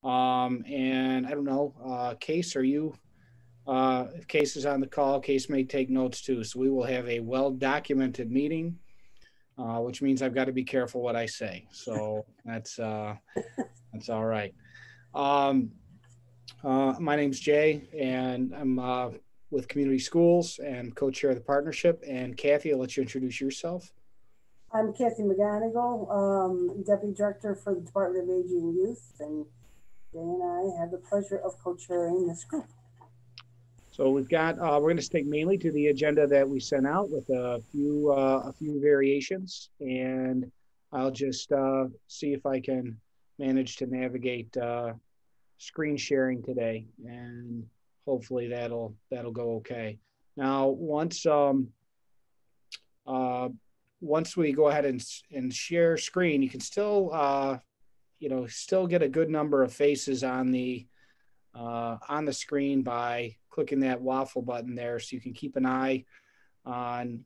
And I don't know, Case, are you, if Case is on the call, Case may take notes too. So we will have a well-documented meeting, which means I've got to be careful what I say. So that's all right. Um, my name's Jay, and I'm with Community Schools and co-chair of the partnership. And Kathy, I'll let you introduce yourself. I'm Kathy McGonigal, Deputy Director for the Department of Aging and Youth, and Jay and I have the pleasure of co-chairing this group. So we've got we're going to stick mainly to the agenda that we sent out with a few variations, and I'll just see if I can manage to navigate screen sharing today, and hopefully that'll go okay. Now, uh, once we go ahead and share screen, you can still still get a good number of faces on the screen by clicking that waffle button there, so you can keep an eye on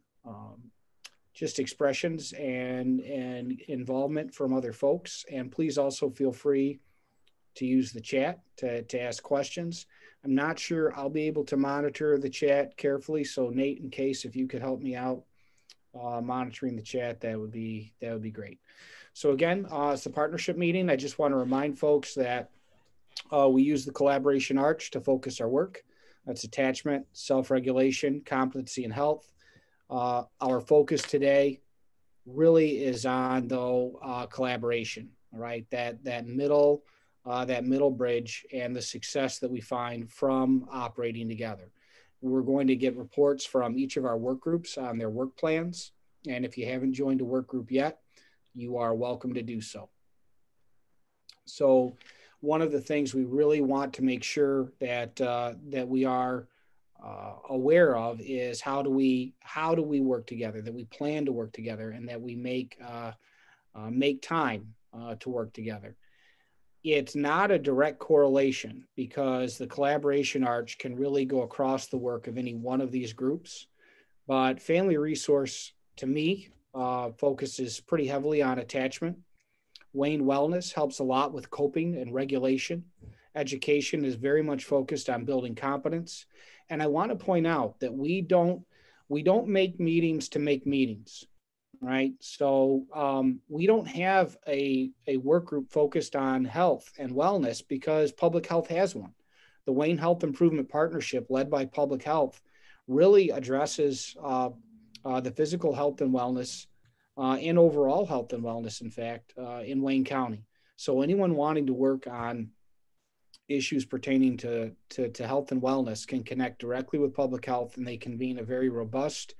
just expressions and involvement from other folks. And please also feel free to use the chat to ask questions. I'm not sure I'll be able to monitor the chat carefully, so Nate, in case if you could help me out monitoring the chat, that would be great. So again, it's the partnership meeting. I just want to remind folks that we use the collaboration arch to focus our work. That's attachment, self-regulation, competency, and health. Our focus today really is on though collaboration. All right, that middle bridge and the success that we find from operating together. We're going to get reports from each of our work groups on their work plans, and if you haven't joined a work group yet, you are welcome to do so. So one of the things we really want to make sure that we are aware of is how do we work together, that we plan to work together, and that we make time to work together. It's not a direct correlation because the collaboration arch can really go across the work of any one of these groups. But family resource, to me, focuses pretty heavily on attachment. Wayne Wellness helps a lot with coping and regulation. Education is very much focused on building competence. And I want to point out that we don't make meetings to make meetings, right? So we don't have a work group focused on health and wellness because public health has one. The Wayne Health Improvement Partnership, led by Public Health, really addresses the physical health and wellness and overall health and wellness, in fact, in Wayne County. So anyone wanting to work on issues pertaining to health and wellness can connect directly with public health, and they convene a very robust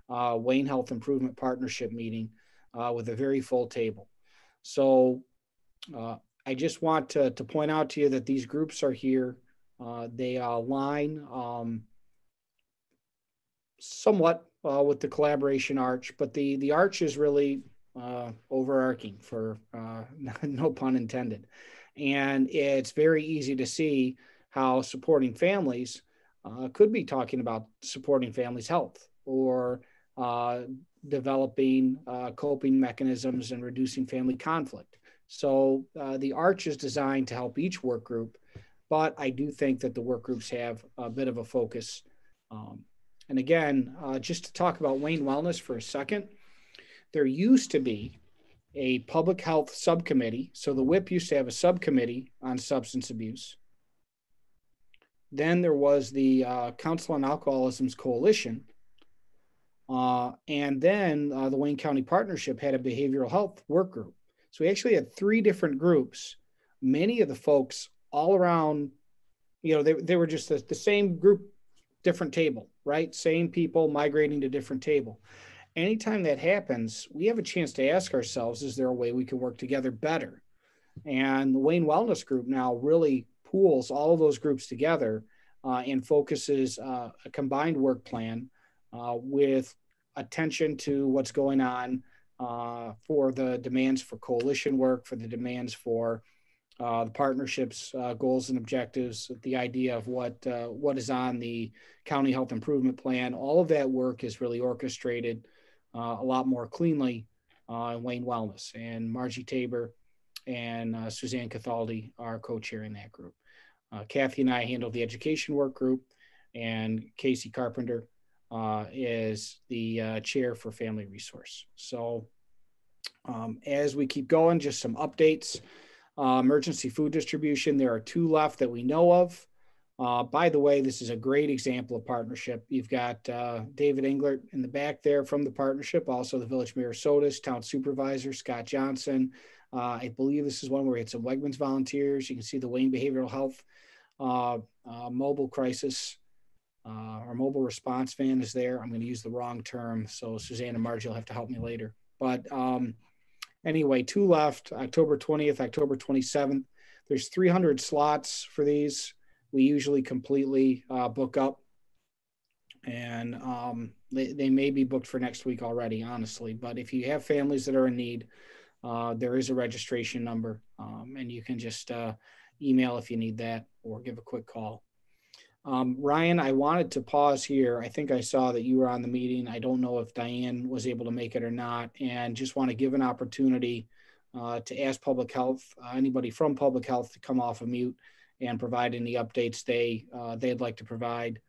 Wayne Health Improvement Partnership meeting with a very full table. So I just want to point out to you that these groups are here. They align somewhat with the collaboration arch, but the arch is really overarching, for no pun intended. And it's very easy to see how supporting families could be talking about supporting families' health or uh, developing coping mechanisms and reducing family conflict. So the arch is designed to help each work group, but I do think that the work groups have a bit of a focus. Um, and again, just to talk about Wayne Wellness for a second, there used to be a public health subcommittee. So the WIP used to have a subcommittee on substance abuse. Then there was the Council on Alcoholism's Coalition. And then the Wayne County Partnership had a behavioral health work group. So we actually had three different groups. Many of the folks all around, they were just the same group, different table, right? Same people migrating to different table. Anytime that happens, we have a chance to ask ourselves, is there a way we can work together better? And the Wayne Wellness Group now really pools all of those groups together and focuses a combined work plan with attention to what's going on for the demands for coalition work, for the demands for the partnership's goals and objectives, the idea of what is on the county health improvement plan. All of that work is really orchestrated a lot more cleanly in Wayne Wellness. And Margie Tabor and Suzanne Cathaldi are co-chairing that group. Kathy and I handle the education work group, and Casey Carpenter is the chair for family resource. So as we keep going, just some updates. Emergency food distribution, there are 2 left that we know of. By the way, this is a great example of partnership. You've got David Englert in the back there from the partnership, also the Village Mayor Sodas, Town Supervisor Scott Johnson. I believe this is one where we had some Wegmans volunteers. You can see the Wayne Behavioral Health mobile crisis or mobile response van is there. I'm going to use the wrong term, so Suzanne and Margie will have to help me later. But anyway, 2 left, October 20th, October 27th. There's 300 slots for these. We usually completely book up, and they may be booked for next week already, honestly. But if you have families that are in need, there is a registration number, and you can just email if you need that or give a quick call. Ryan, I wanted to pause here. I think I saw that you were on the meeting. I don't know if Diane was able to make it or not, and just want to give an opportunity to ask public health, anybody from public health, to come off of mute and provide any updates they'd like to provide.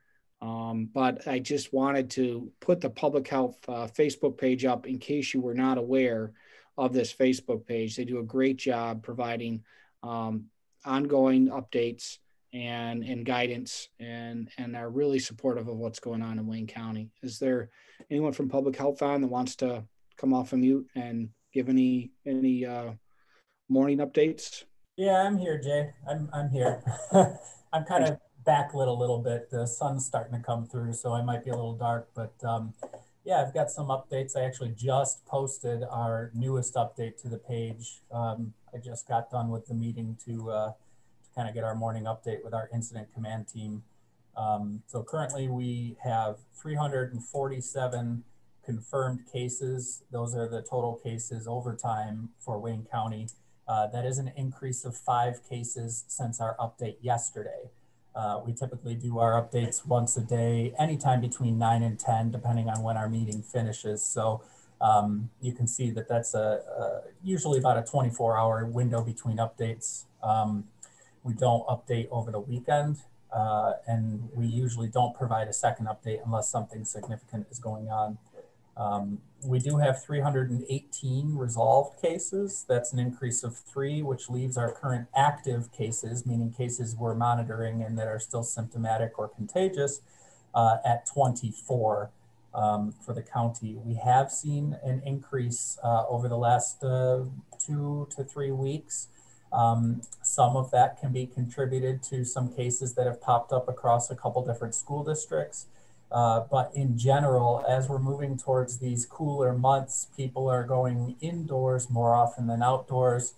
But I just wanted to put the public health Facebook page up in case you were not aware of this Facebook page. They do a great job providing ongoing updates and guidance and are really supportive of what's going on in Wayne County. Is there anyone from public health on that wants to come off of mute and give any morning updates? Yeah, I'm here, Jay. I'm here. I'm kind of backlit a little bit. The sun's starting to come through, so I might be a little dark, but yeah, I've got some updates. I actually just posted our newest update to the page. I just got done with the meeting to kind of get our morning update with our incident command team. So currently we have 347 confirmed cases. Those are the total cases over time for Wayne County. That is an increase of 5 cases since our update yesterday. We typically do our updates once a day, anytime between 9 and 10, depending on when our meeting finishes. So you can see that that's usually about a 24-hour window between updates. We don't update over the weekend, and we usually don't provide a second update unless something significant is going on. We do have 318 resolved cases. That's an increase of 3, which leaves our current active cases, meaning cases we're monitoring and that are still symptomatic or contagious, at 24 for the county. We have seen an increase over the last 2 to 3 weeks. Some of that can be contributed to some cases that have popped up across a couple different school districts. But in general, as we're moving towards these cooler months, people are going indoors more often than outdoors.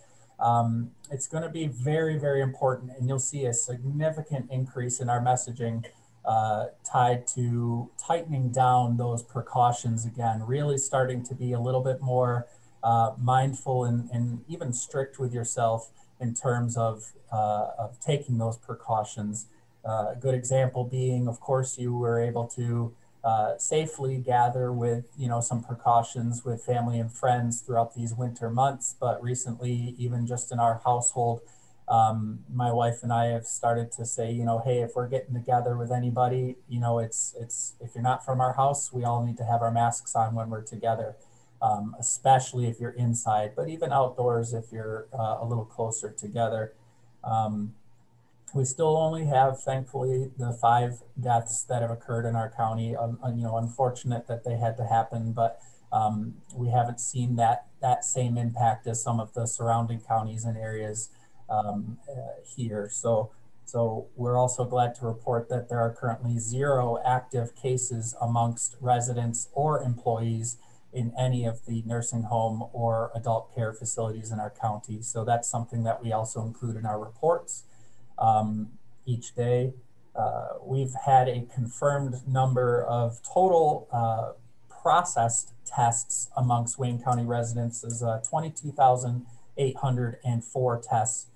It's going to be very, very important, and you'll see a significant increase in our messaging tied to tightening down those precautions again, really starting to be a little bit more mindful and even strict with yourself in terms of taking those precautions. A good example being, of course, you were able to safely gather with, some precautions with family and friends throughout these winter months. But recently, even just in our household, my wife and I have started to say, hey, if we're getting together with anybody, it's if you're not from our house, we all need to have our masks on when we're together, especially if you're inside, but even outdoors if you're a little closer together. We still only have, thankfully, the 5 deaths that have occurred in our county. Unfortunate that they had to happen, but we haven't seen that same impact as some of the surrounding counties and areas here. So we're also glad to report that there are currently 0 active cases amongst residents or employees in any of the nursing home or adult care facilities in our county. So that's something that we also include in our reports. Each day. We've had a confirmed number of total processed tests amongst Wayne County residents is 22,804 tests.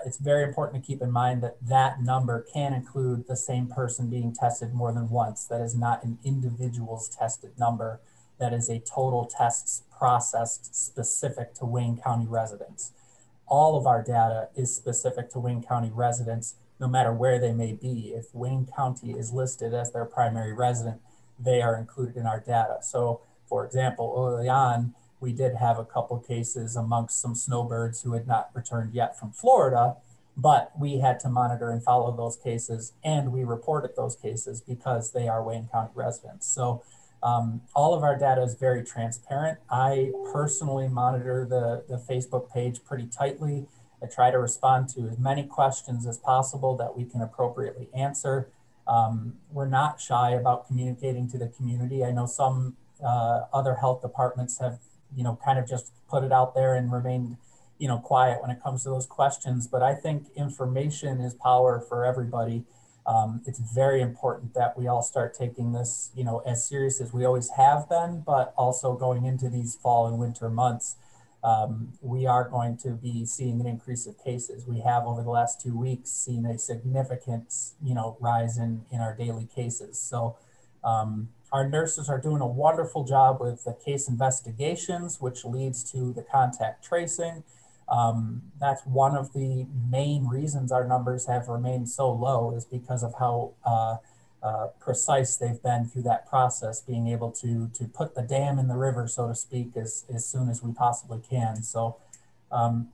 It's very important to keep in mind that that number can include the same person being tested more than once. That is not an individual's tested number. That is a total tests processed specific to Wayne County residents. all of our data is specific to Wayne County residents, no matter where they may be. If Wayne County is listed as their primary resident, they are included in our data. So, for example, early on, we did have a couple cases amongst some snowbirds who had not returned yet from Florida, but we had to monitor and follow those cases, and we reported those cases because they are Wayne County residents. So all of our data is very transparent. I personally monitor the Facebook page pretty tightly. I try to respond to as many questions as possible that we can appropriately answer. We're not shy about communicating to the community. I know some other health departments have, kind of just put it out there and remained, quiet when it comes to those questions. But I think information is power for everybody. It's very important that we all start taking this, as serious as we always have been, but also going into these fall and winter months, we are going to be seeing an increase of cases. We have over the last 2 weeks seen a significant, rise in our daily cases. So our nurses are doing a wonderful job with the case investigations, which leads to the contact tracing. That's one of the main reasons our numbers have remained so low, is because of how precise they've been through that process, being able to put the dam in the river, so to speak, as soon as we possibly can. So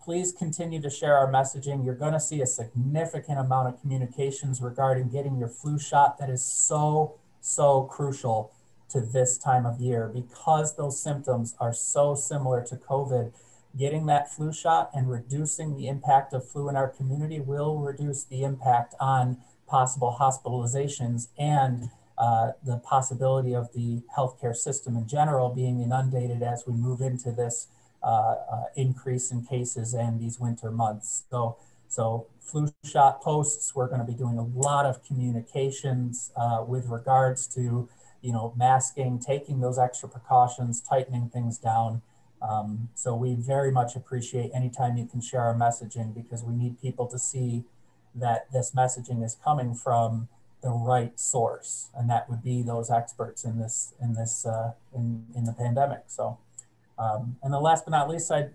please continue to share our messaging. You're going to see a significant amount of communications regarding getting your flu shot. That is so crucial to this time of year, because those symptoms are so similar to COVID. Getting that flu shot and reducing the impact of flu in our community will reduce the impact on possible hospitalizations and the possibility of the healthcare system in general being inundated as we move into this increase in cases and these winter months. So flu shot posts, we're going to be doing a lot of communications with regards to, masking, taking those extra precautions, tightening things down. So we very much appreciate anytime you can share our messaging, because we need people to see that this messaging is coming from the right source, and that would be those experts in the pandemic. So, and the last but not least, I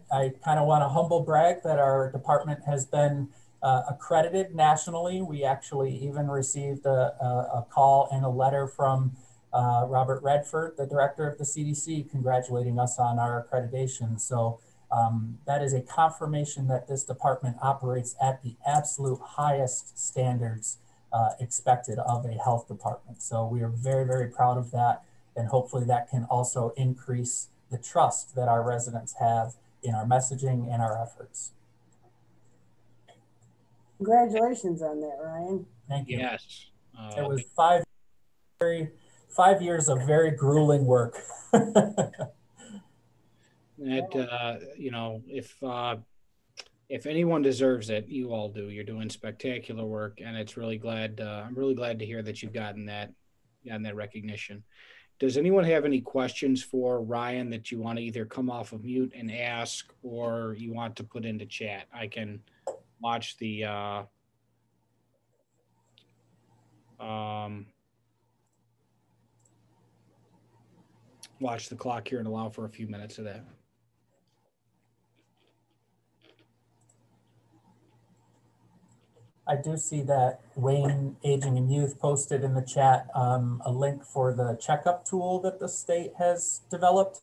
kind of want to humble brag that our department has been accredited nationally. We actually even received a call and a letter from Robert Redford, the director of the CDC, congratulating us on our accreditation. So that is a confirmation that this department operates at the absolute highest standards expected of a health department. So we are very, very proud of that. And hopefully that can also increase the trust that our residents have in our messaging and our efforts. Congratulations on that, Ryan. Thank you. Yes. It was 5 years of very grueling work. If anyone deserves it, you all do. You're doing spectacular work, and it's really glad. I'm really glad to hear that you've gotten that recognition. Does anyone have any questions for Ryan that you want to either come off of mute and ask, or you want to put into chat? I can watch the watch the clock here and allow for a few minutes of that. I do see that Wayne Aging and Youth posted in the chat a link for the checkup tool that the state has developed.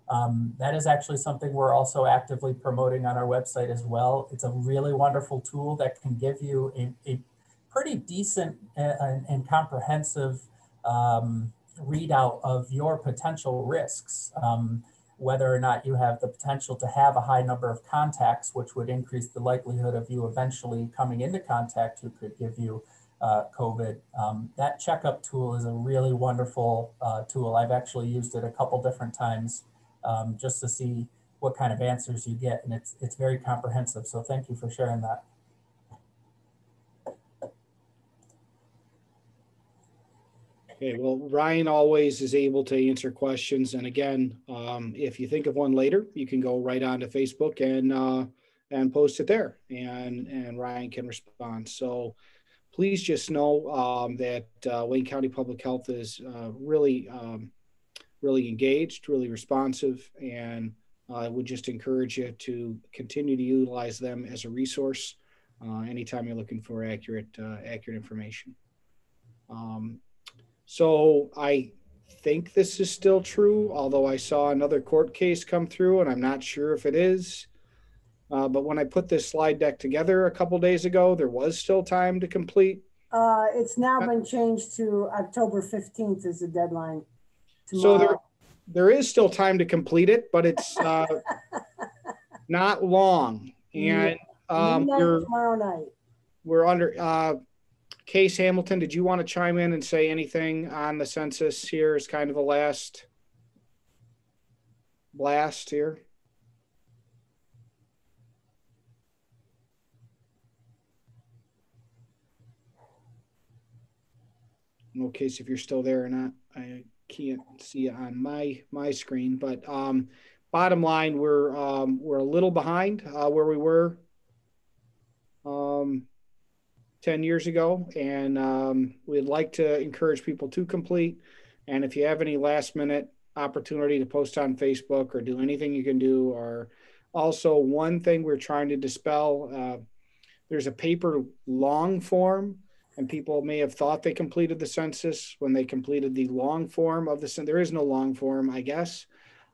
That is actually something we're also actively promoting on our website as well. It's a really wonderful tool that can give you a pretty decent and comprehensive readout of your potential risks. Whether or not you have the potential to have a high number of contacts, which would increase the likelihood of you eventually coming into contact who could give you COVID. That checkup tool is a really wonderful tool. I've actually used it a couple different times just to see what kind of answers you get, and it's very comprehensive. So thank you for sharing that. Okay, well, Ryan always is able to answer questions. And again, if you think of one later, you can go right onto Facebook and post it there, and Ryan can respond. So please just know that Wayne County Public Health is really engaged, really responsive, and I would just encourage you to continue to utilize them as a resource anytime you're looking for accurate information. So I think this is still true, although I saw another court case come through, and I'm not sure if it is. But when I put this slide deck together a couple days ago, there was still time to complete. It's now been changed to October 15th is the deadline. So Tomorrow. there is still time to complete it, but it's not long. And tomorrow night. We're under Case Hamilton. Did you want to chime in and say anything on the census here as kind of a last blast here? No, Case, if you're still there or not, I can't see it on my screen. But bottom line, we're a little behind where we were 10 years ago, and we'd like to encourage people to complete. And if you have any last minute opportunity to post on Facebook or do anything you can do, or also one thing we're trying to dispel, there's a paper long form, and people may have thought they completed the census when they completed the long form of the census. There is no long form, I guess.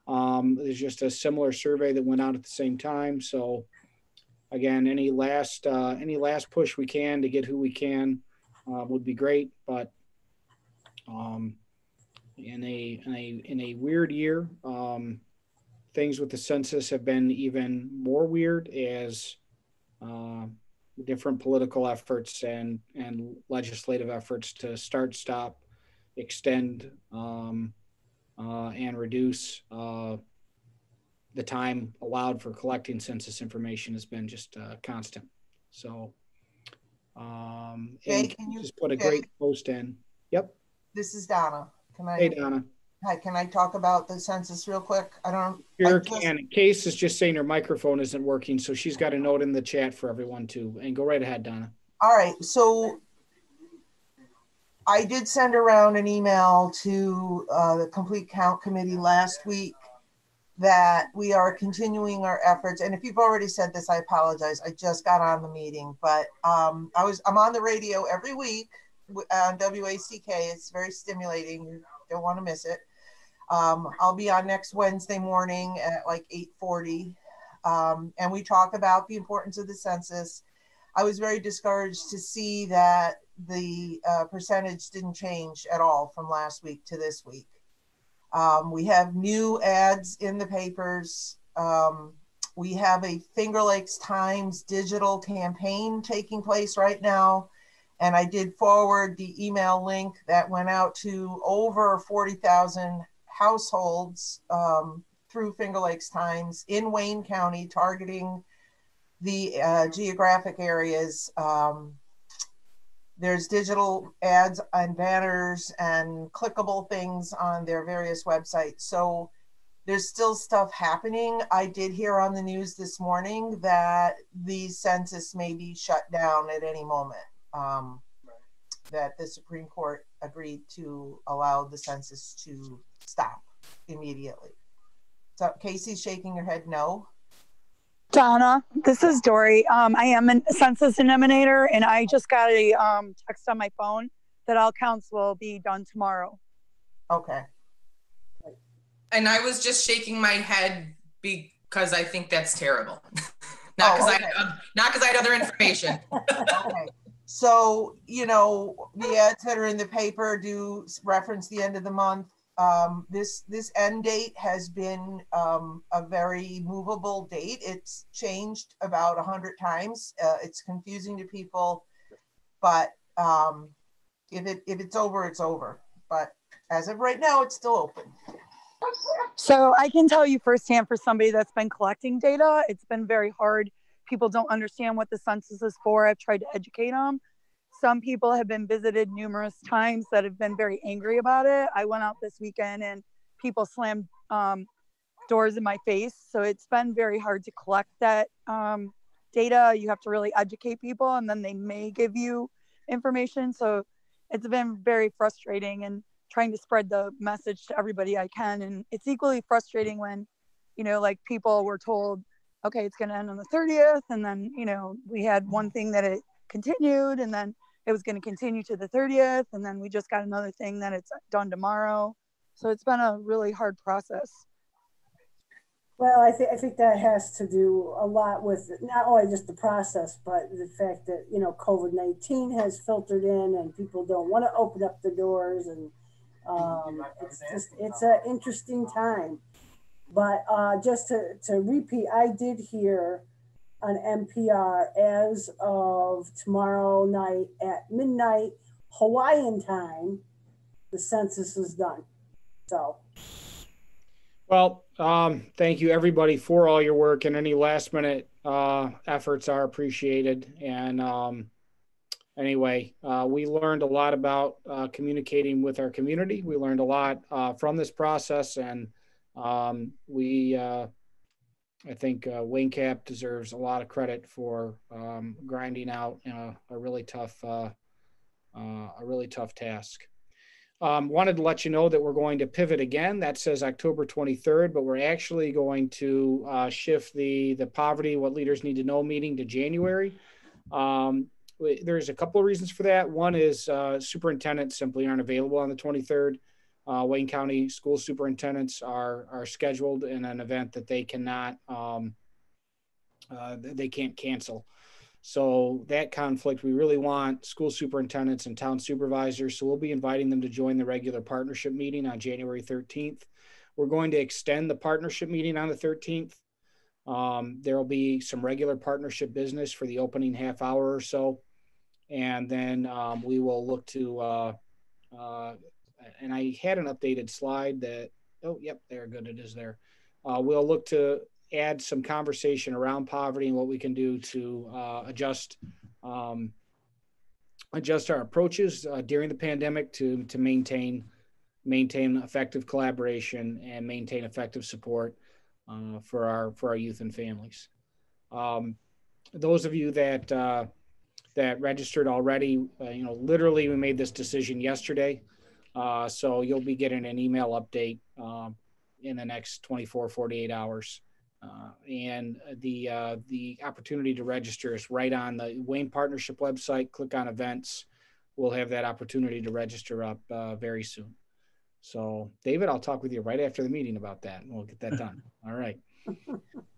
There's just a similar survey that went out at the same time. So again, any last push we can to get who we can would be great. But in a weird year, things with the census have been even more weird as different political efforts and legislative efforts to start, stop, extend, and reduce the time allowed for collecting census information has been just constant. So, Jay, and you just put a great post in. Yep. This is Donna. Hey, Donna. Hi, can I talk about the census real quick? Sure can. Case is just saying her microphone isn't working, so she's got a note in the chat for everyone too. And go right ahead, Donna. All right, so I did send around an email to the Complete Count Committee last week that we are continuing our efforts. And if you've already said this, I apologize. I just got on the meeting, but I'm on the radio every week on WACK. It's very stimulating. You don't want to miss it. I'll be on next Wednesday morning at like 8:40. And we talk about the importance of the census. I was very discouraged to see that the percentage didn't change at all from last week to this week. We have new ads in the papers. We have a Finger Lakes Times digital campaign taking place right now. And I did forward the email link that went out to over 40,000 households through Finger Lakes Times in Wayne County, targeting the geographic areas. There's digital ads and banners and clickable things on their various websites. So there's still stuff happening. I did hear on the news this morning that the census may be shut down at any moment, that the Supreme Court agreed to allow the census to stop immediately. So Casey's shaking her head no. Donna, this is Dory. I am a census eliminator, and I just got a text on my phone that all counts will be done tomorrow. Okay. And I was just shaking my head because I think that's terrible. Not because I had other information. Okay. So, you know, the ads that are in the paper do reference the end of the month. This end date has been a very movable date. It's changed about 100 times. It's confusing to people, but if it's over, it's over. But as of right now, it's still open. So I can tell you firsthand, for somebody that's been collecting data, it's been very hard. People don't understand what the census is for. I've tried to educate them. Some people have been visited numerous times that have been very angry about it. I went out this weekend and people slammed doors in my face. So it's been very hard to collect that data. You have to really educate people, and then they may give you information. So it's been very frustrating, and trying to spread the message to everybody I can. And it's equally frustrating when like people were told, okay, it's going to end on the 30th. And then, we had one thing that it continued, and then it was going to continue to the 30th. And then we just got another thing that it's done tomorrow. So it's been a really hard process. Well, I think that has to do a lot with not only just the process, but the fact that, COVID-19 has filtered in and people don't want to open up the doors. And it's an interesting time. But just to repeat, I did hear on NPR as of tomorrow night at midnight, Hawaiian time, the census is done. So. Well, thank you everybody for all your work, and any last minute efforts are appreciated. And anyway, we learned a lot about communicating with our community. We learned a lot from this process, and I think Wayne Cap deserves a lot of credit for grinding out a really tough task. Wanted to let you know that we're going to pivot again. That says October 23rd, but we're actually going to shift the poverty, what leaders need to know meeting to January. There's a couple of reasons for that. One is superintendents simply aren't available on the 23rd. Wayne County school superintendents are scheduled in an event that they cannot, they can't cancel. So that conflict, we really want school superintendents and town supervisors. So we'll be inviting them to join the regular partnership meeting on January 13th. We're going to extend the partnership meeting on the 13th. There will be some regular partnership business for the opening half hour or so. And then we will look to, and I had an updated slide that, oh, yep, there, good, it is there. We'll look to add some conversation around poverty and what we can do to adjust our approaches during the pandemic to maintain effective collaboration and maintain effective support for our youth and families. Those of you that registered already, literally we made this decision yesterday. So you'll be getting an email update in the next 24, 48 hours. And the opportunity to register is right on the Wayne Partnership website. Click on events. We'll have that opportunity to register up very soon. So, David, I'll talk with you right after the meeting about that, and we'll get that done. All right.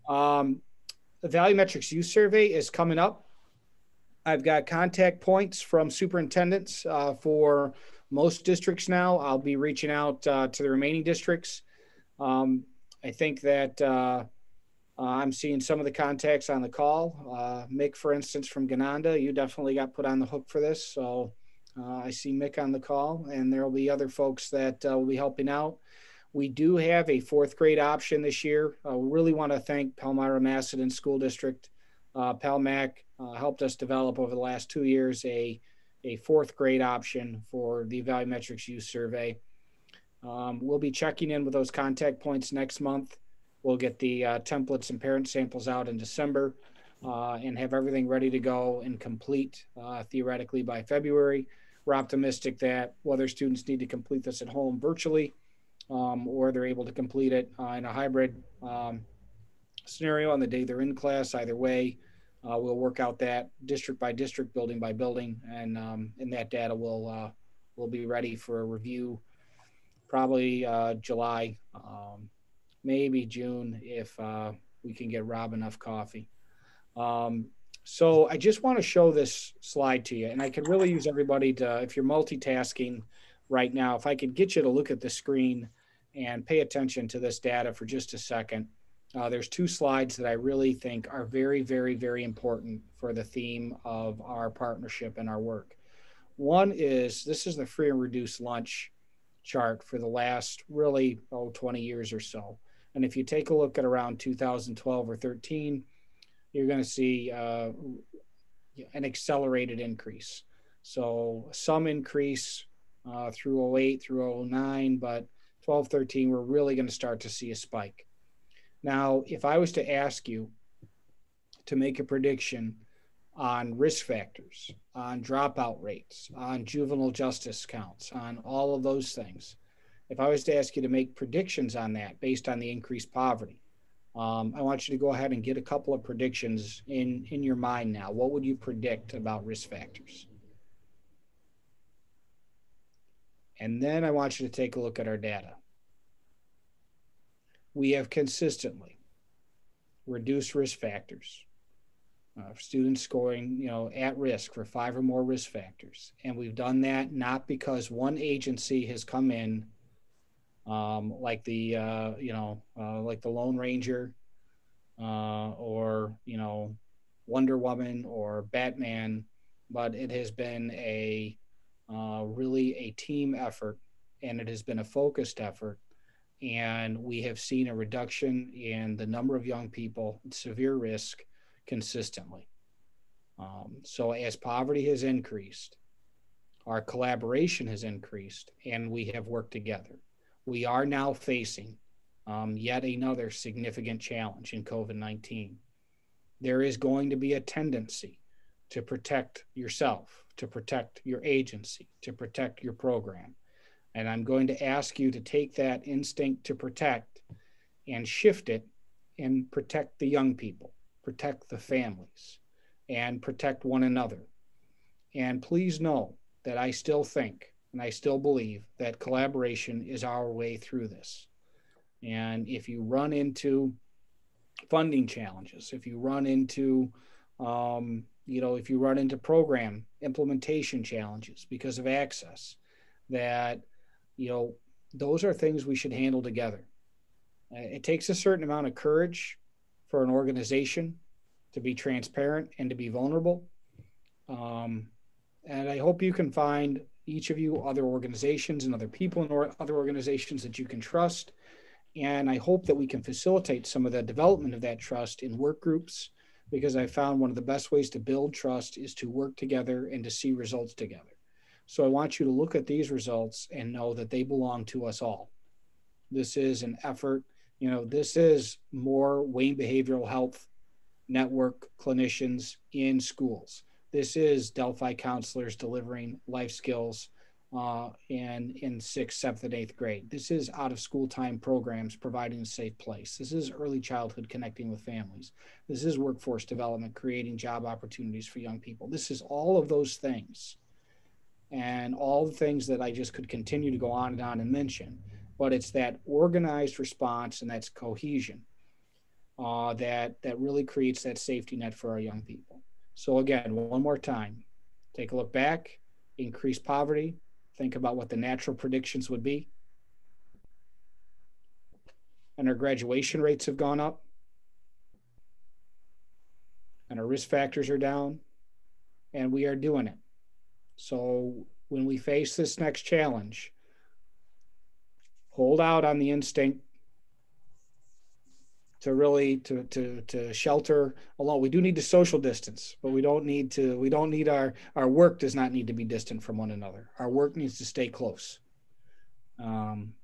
The Value Metrics Youth Survey is coming up. I've got contact points from superintendents for most districts now. I'll be reaching out to the remaining districts. I think that I'm seeing some of the contacts on the call. Mick, for instance, from Gananda, you definitely got put on the hook for this. So I see Mick on the call, and there will be other folks that will be helping out. We do have a fourth grade option this year. We really want to thank Palmyra Macedon School District. PalMac helped us develop over the last 2 years a fourth grade option for the Value Metrics Youth Survey. We'll be checking in with those contact points next month. We'll get the templates and parent samples out in December and have everything ready to go and complete theoretically by February. We're optimistic that whether students need to complete this at home virtually or they're able to complete it in a hybrid scenario on the day they're in class, either way, we'll work out that district by district, building by building, and that data will be ready for a review probably July, maybe June if we can get Rob enough coffee. So I just want to show this slide to you, and I could really use everybody to, if you're multitasking right now, if I could get you to look at the screen and pay attention to this data for just a second. There's two slides that I really think are very, very, very important for the theme of our partnership and our work. One is, this is the free and reduced lunch chart for the last really 20 years or so. And if you take a look at around 2012 or 13, you're going to see an accelerated increase. So some increase through 08 through 09, but 12, 13, we're really going to start to see a spike. Now, if I was to ask you to make a prediction on risk factors, on dropout rates, on juvenile justice counts, on all of those things, if I was to ask you to make predictions on that based on the increased poverty, I want you to go ahead and get a couple of predictions in your mind now. What would you predict about risk factors? And then I want you to take a look at our data. We have consistently reduced risk factors. Students scoring, at risk for 5 or more risk factors. And we've done that not because one agency has come in like the Lone Ranger or, Wonder Woman or Batman, but it has been really a team effort, and it has been a focused effort. And we have seen a reduction in the number of young people at severe risk consistently. So as poverty has increased, our collaboration has increased, and we have worked together. We are now facing yet another significant challenge in COVID-19. There is going to be a tendency to protect yourself, to protect your agency, to protect your program. And I'm going to ask you to take that instinct to protect and shift it and protect the young people, protect the families, and protect one another. And please know that I still think and I still believe that collaboration is our way through this. And if you run into funding challenges, if you run into, if you run into program implementation challenges because of access, that, those are things we should handle together. It takes a certain amount of courage for an organization to be transparent and to be vulnerable. And I hope you can find, each of you, other organizations and other people in other organizations that you can trust. And I hope that we can facilitate some of the development of that trust in work groups, because I found one of the best ways to build trust is to work together and to see results together. So I want you to look at these results and know that they belong to us all. This is an effort, this is more Wayne Behavioral Health Network clinicians in schools. This is Delphi counselors delivering life skills in 6th, 7th, and 8th grade. This is out of school time programs providing a safe place. This is early childhood connecting with families. This is workforce development, creating job opportunities for young people. This is all of those things, and all the things that I just could continue to go on and mention. But it's that organized response and that's cohesion that really creates that safety net for our young people. So again, one more time, take a look back, increase poverty, think about what the natural predictions would be. And our graduation rates have gone up. And our risk factors are down. And we are doing it. So when we face this next challenge, hold out on the instinct to really to shelter alone. We do need to social distance, but we don't need our work does not need to be distant from one another. Our work needs to stay close.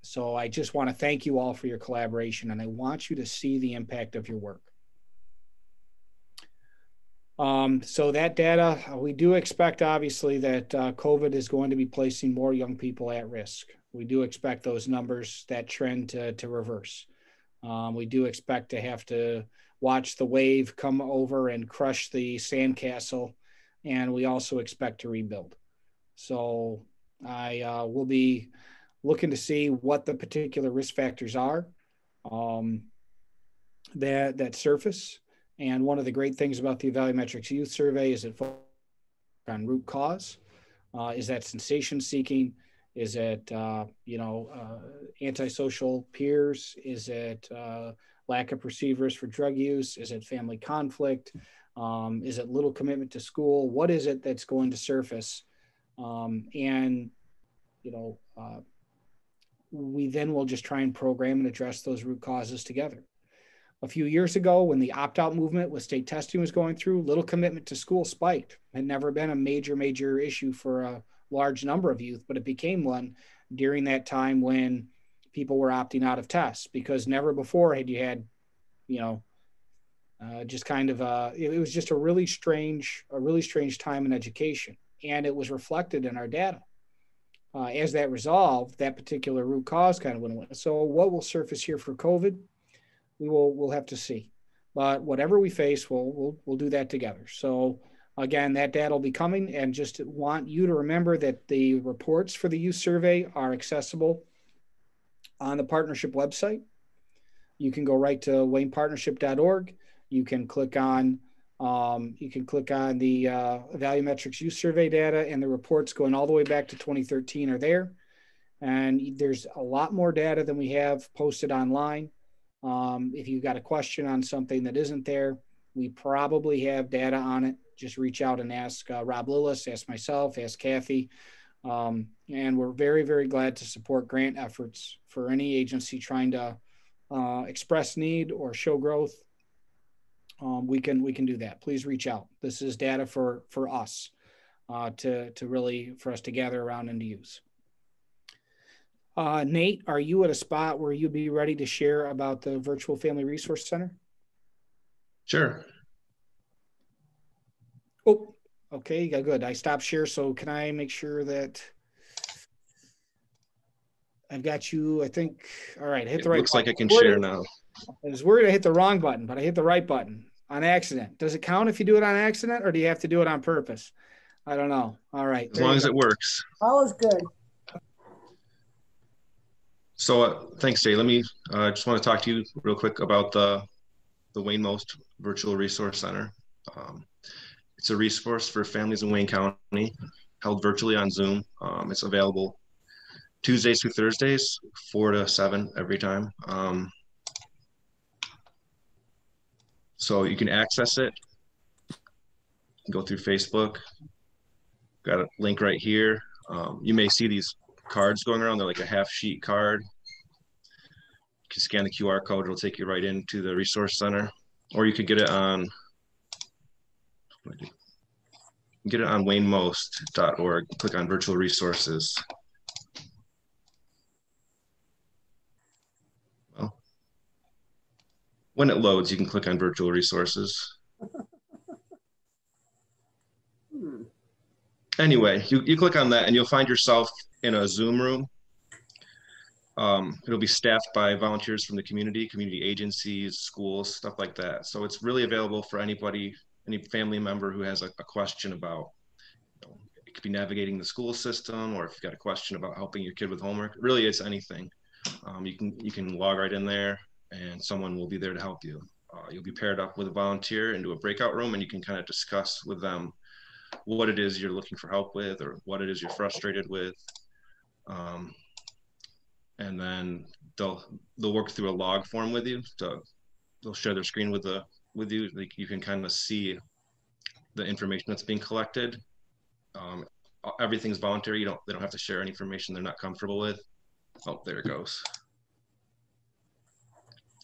So I just want to thank you all for your collaboration, and I want you to see the impact of your work. So that data, we do expect obviously that COVID is going to be placing more young people at risk. We do expect those numbers, that trend to reverse. We do expect to have to watch the wave come over and crush the sandcastle, and we also expect to rebuild. So I will be looking to see what the particular risk factors are that surface. And one of the great things about the Evaluametrics Youth Survey is it focuses on root cause. Is that sensation seeking? Is it, antisocial peers? Is it lack of perceived risk for drug use? Is it family conflict? Is it little commitment to school? What is it that's going to surface? We then will just try and program and address those root causes together. A few years ago, when the opt-out movement with state testing was going through, little commitment to school spiked. It had never been a major issue for a large number of youth, but it became one during that time when people were opting out of tests, because never before had you had, just kind of it was just a really strange time in education, and it was reflected in our data. As that resolved, that particular root cause kind of went away. So what will surface here for COVID? we'll have to see. But whatever we face, we'll do that together. So again, that data will be coming, and just want you to remember that the reports for the youth survey are accessible on the partnership website. You can go right to waynepartnership.org. You can click on the Value Youth Survey data, and the reports going all the way back to 2013 are there. And there's a lot more data than we have posted online. If you've got a question on something that isn't there, we probably have data on it. Just reach out and ask Rob Lillis, ask myself, ask Kathy. And we're very, very glad to support grant efforts for any agency trying to express need or show growth. We can do that. Please reach out. This is data for us for us to gather around and to use. Nate, are you at a spot where you'd be ready to share about the Virtual Family Resource Center? Sure. Oh, okay, good. I stopped share, so can I make sure that I've got you? I think, all right, hit the right button. Looks like I can share now. I was worried I hit the wrong button, but I hit the right button on accident. Does it count if you do it on accident, or do you have to do it on purpose? I don't know. All right. As long as it works. All is good. So thanks, Jay. Let me just want to talk to you real quick about the Wayne Most Virtual Resource Center. It's a resource for families in Wayne County, held virtually on Zoom. It's available Tuesdays through Thursdays, 4 to 7 every time. So you can access it. Go through Facebook. Got a link right here. You may see these cards going around. They're like a half sheet card. You can scan the QR code. It'll take you right into the resource center, or you could get it on waynemost.org. Click on virtual resources. Well, when it loads, you can click on virtual resources. Anyway, you click on that and you'll find yourself in a Zoom room. It'll be staffed by volunteers from the community agencies, schools, stuff like that. So it's really available for anybody, any family member who has a question about, it could be navigating the school system, or if you've got a question about helping your kid with homework. Really, it's anything. You can log right in there and someone will be there to help you. You'll be paired up with a volunteer into a breakout room, and you can kind of discuss with them what it is you're looking for help with, or what it is you're frustrated with. And then they'll work through a log form with you. So they'll share their screen with you. Like, you can kind of see the information that's being collected. Everything's voluntary. They don't have to share any information they're not comfortable with. Oh, there it goes.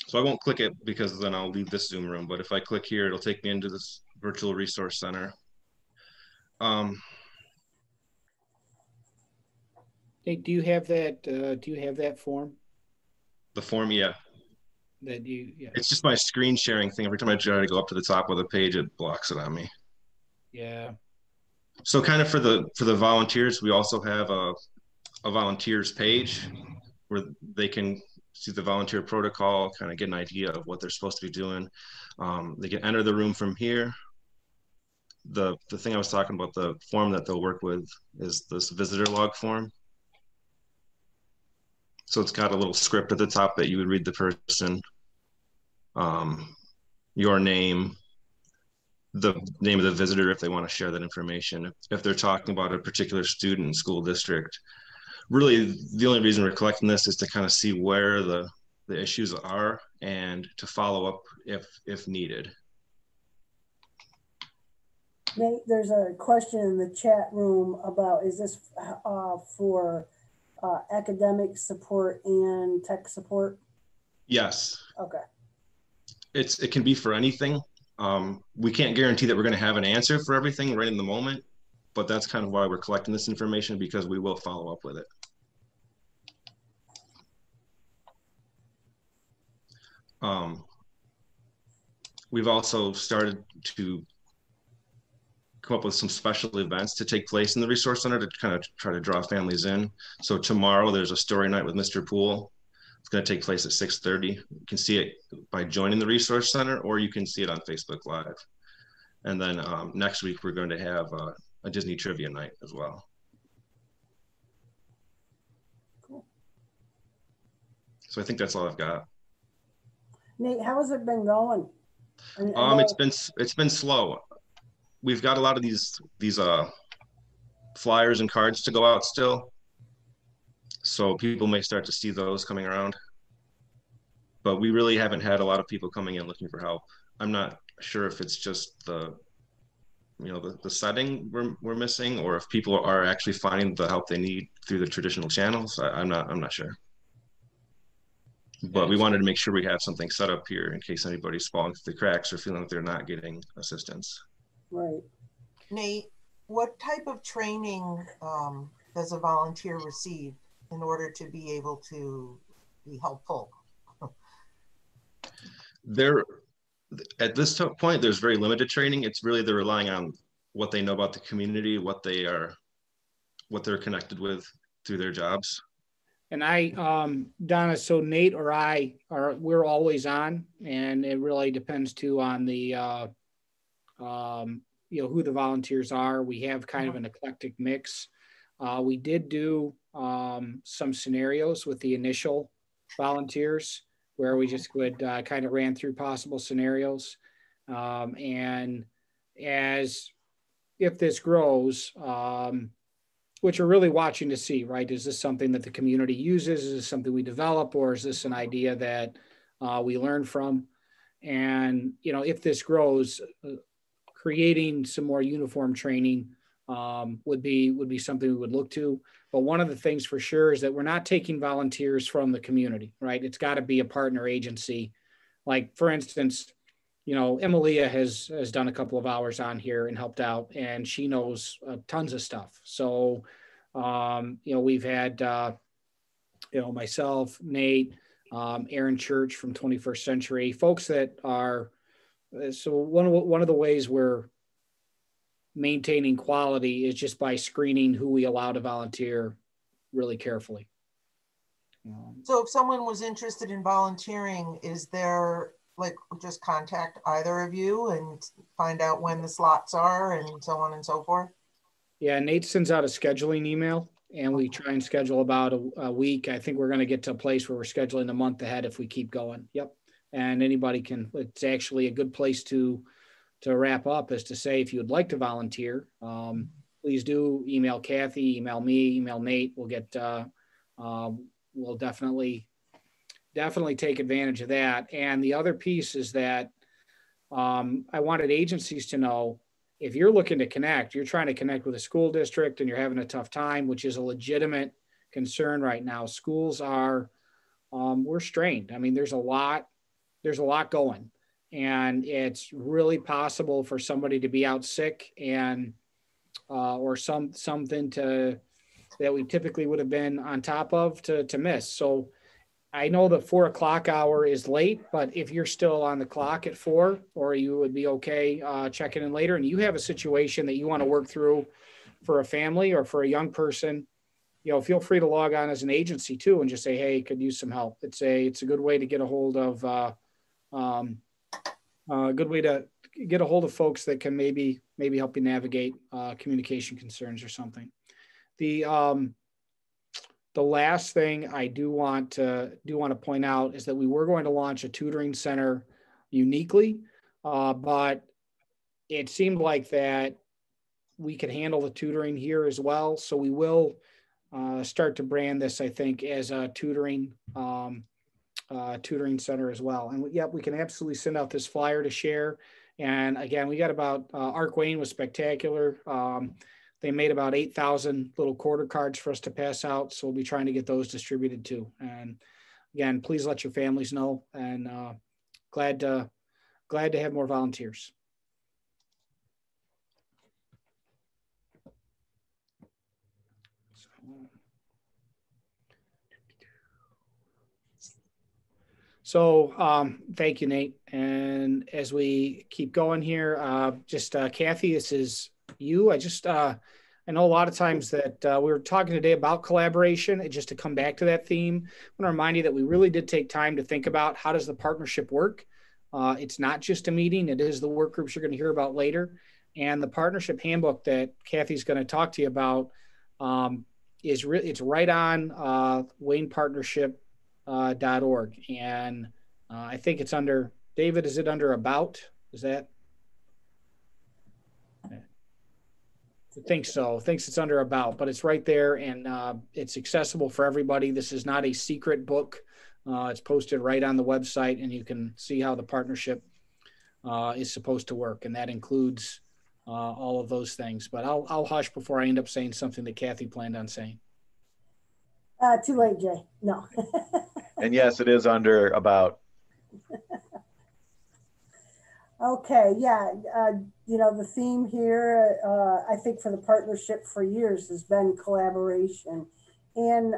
So I won't click it because then I'll leave this Zoom room. But if I click here, it'll take me into this virtual resource center. Hey, do you have that form? The form, yeah. Yeah. It's just my screen sharing thing. Every time I try to go up to the top of the page, it blocks it on me. Yeah. So kind of for the volunteers, we also have a volunteers page where they can see the volunteer protocol, kind of get an idea of what they're supposed to be doing. They can enter the room from here. The thing I was talking about, the form that they'll work with, is this visitor log form. So it's got a little script at the top that you would read the person, your name, the name of the visitor if they want to share that information. If they're talking about a particular student in school district, really the only reason we're collecting this is to kind of see where the issues are and to follow up if needed. Nate, there's a question in the chat room about, is this for academic support and tech support? Yes. Okay. It can be for anything. We can't guarantee that we're going to have an answer for everything right in the moment, but that's kind of why we're collecting this information, because we will follow up with it. We've also started to come up with some special events to take place in the Resource Center to kind of try to draw families in. So tomorrow there's a story night with Mr. Poole. It's going to take place at 6:30. You can see it by joining the Resource Center, or you can see it on Facebook Live. And then next week, we're going to have a Disney trivia night as well. Cool. So I think that's all I've got. Nate, how has it been going? It's been slow. We've got a lot of these flyers and cards to go out still, so people may start to see those coming around. But we really haven't had a lot of people coming in looking for help. I'm not sure if it's just the setting we're missing, or if people are actually finding the help they need through the traditional channels. I'm not sure. But we wanted to make sure we have something set up here in case anybody's falling through the cracks or feeling like they're not getting assistance. Right. Nate, what type of training does a volunteer receive in order to be able to be helpful? At this point, there's very limited training. It's really they're relying on what they know about the community, what they're connected with through their jobs. And Donna, so Nate or we're always on, and it really depends too on the, who the volunteers are. We have kind of an eclectic mix. We did do some scenarios with the initial volunteers where we just would kind of ran through possible scenarios. And if this grows, which we're really watching to see, right? Is this something that the community uses? Is this something we develop, or is this an idea that we learn from? And, if this grows, creating some more uniform training would be something we would look to. But one of the things for sure is that we're not taking volunteers from the community, right? It's got to be a partner agency. Like, for instance, Emilia has done a couple of hours on here and helped out, and she knows tons of stuff. So, we've had, myself, Nate, Aaron Church from 21st Century, folks that are, so one of the ways we're maintaining quality is just by screening who we allow to volunteer really carefully. So if someone was interested in volunteering, is there just contact either of you and find out when the slots are and so on and so forth? Yeah, Nate sends out a scheduling email, and we try and schedule about a week. I think we're going to get to a place where we're scheduling a month ahead if we keep going. Yep. And anybody can, it's actually a good place to wrap up is to say, if you would like to volunteer, please do email Kathy, email me, email Nate. We'll get, we'll definitely take advantage of that. And the other piece is that I wanted agencies to know, if you're looking to connect, you're trying to connect with a school district and you're having a tough time, which is a legitimate concern right now. Schools are, we're strained. I mean, there's a lot going, and it's really possible for somebody to be out sick and, or something that we typically would have been on top of to miss. So I know the 4 o'clock hour is late, but if you're still on the clock at 4, or you would be okay checking in later, and you have a situation that you want to work through for a family or for a young person, feel free to log on as an agency too and just say, hey, could use some help. It's a good way to get a hold of folks that can maybe help you navigate communication concerns or something. The last thing I do want to point out is that we were going to launch a tutoring center uniquely, but it seemed like that we could handle the tutoring here as well. So we will start to brand this, I think, as a tutoring center as well. And yep, we can absolutely send out this flyer to share. And again, we got about Arc Wayne was spectacular. They made about 8,000 little quarter cards for us to pass out. So we'll be trying to get those distributed too. And again, please let your families know, and glad to have more volunteers. So thank you, Nate. And as we keep going here, Kathy, this is you. I I know a lot of times that we were talking today about collaboration, and just to come back to that theme, I want to remind you that we really did take time to think about how does the partnership work. It's not just a meeting, it is the work groups you're going to hear about later. And the partnership handbook that Kathy's going to talk to you about it's right on waynepartnership.org. And I think it's under, David, is it under about? Is that? I think so. I think it's under about, but it's right there, and it's accessible for everybody. This is not a secret book. It's posted right on the website, and you can see how the partnership is supposed to work, and that includes all of those things. But I'll hush before I end up saying something that Kathy planned on saying. Too late, Jay. No. And yes, it is under about. Okay, yeah, you know, the theme here, I think for the partnership for years has been collaboration. And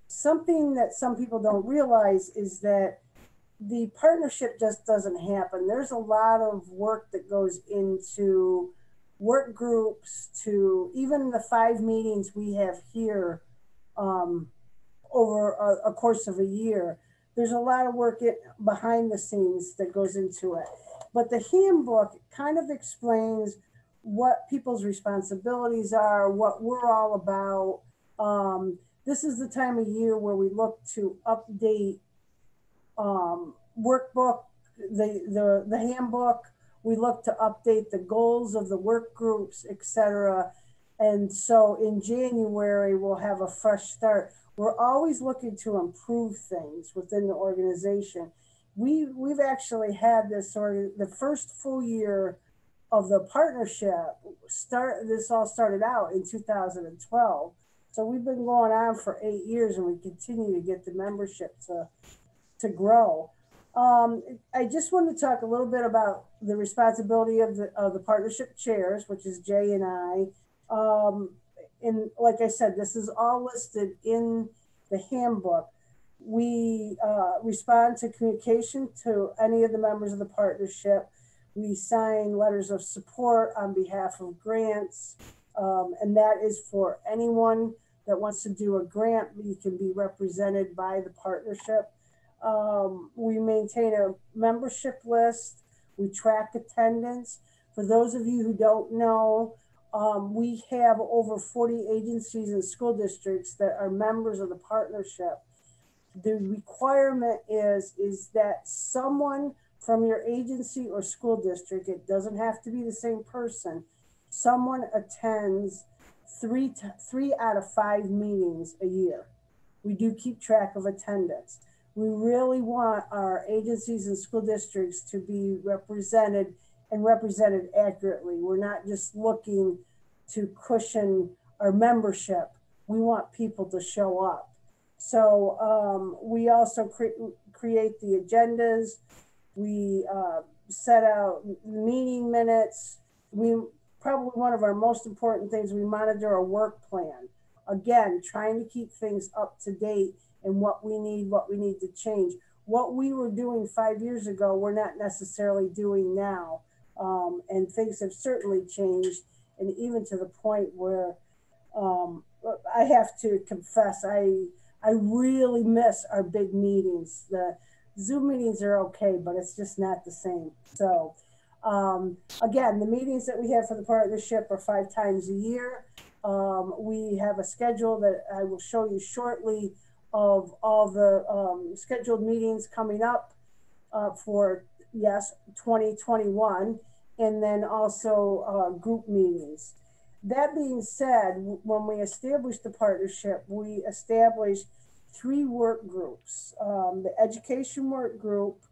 something that some people don't realize is that the partnership just doesn't happen. There's a lot of work that goes into work groups, to even the 5 meetings we have here over a course of a year. There's a lot of work behind the scenes that goes into it. But the handbook kind of explains what people's responsibilities are, what we're all about. This is the time of year where we look to update workbook, the handbook. We look to update the goals of the work groups, etc. And so in January, we'll have a fresh start. We're always looking to improve things within the organization. We've actually had the first full year of the partnership this all started out in 2012. So we've been going on for 8 years, and we continue to get the membership to grow. I just want to talk a little bit about the responsibility of the partnership chairs, which is Jay and I. And like I said, this is all listed in the handbook. We respond to communication to any of the members of the partnership. We sign letters of support on behalf of grants, and that is for anyone that wants to do a grant. You can be represented by the partnership. We maintain a membership list. We track attendance. For those of you who don't know, we have over 40 agencies and school districts that are members of the partnership. The requirement is that someone from your agency or school district, it doesn't have to be the same person, someone attends three out of 5 meetings a year. We do keep track of attendance. We really want our agencies and school districts to be represented and represented accurately. We're not just looking to cushion our membership. We want people to show up. So we also create the agendas. We set out meeting minutes. Probably one of our most important things, we monitor our work plan. Again, trying to keep things up to date and what we need to change. What we were doing 5 years ago, we're not necessarily doing now. And things have certainly changed. And even to the point where I have to confess, I really miss our big meetings. The Zoom meetings are okay, but it's just not the same. So again, the meetings that we have for the partnership are 5 times a year. We have a schedule that I will show you shortly of all the scheduled meetings coming up for, yes, 2021, and then also group meetings. That being said, when we established the partnership, we established 3 work groups, the education work group,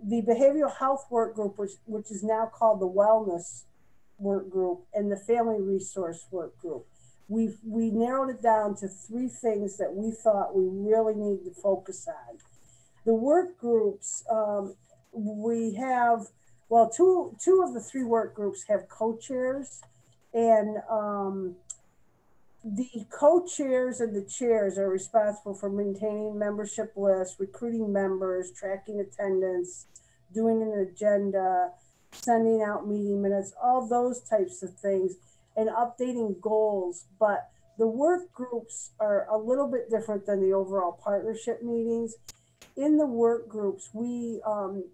the behavioral health work group, which is now called the wellness work group, and the family resource work group. We narrowed it down to 3 things that we thought we really need to focus on. The work groups, we have, well, two of the 3 work groups have co-chairs, and the co-chairs and the chairs are responsible for maintaining membership lists, recruiting members, tracking attendance, doing an agenda, sending out meeting minutes, all those types of things. and updating goals. But the work groups are a little bit different than the overall partnership meetings. In the work groups, we,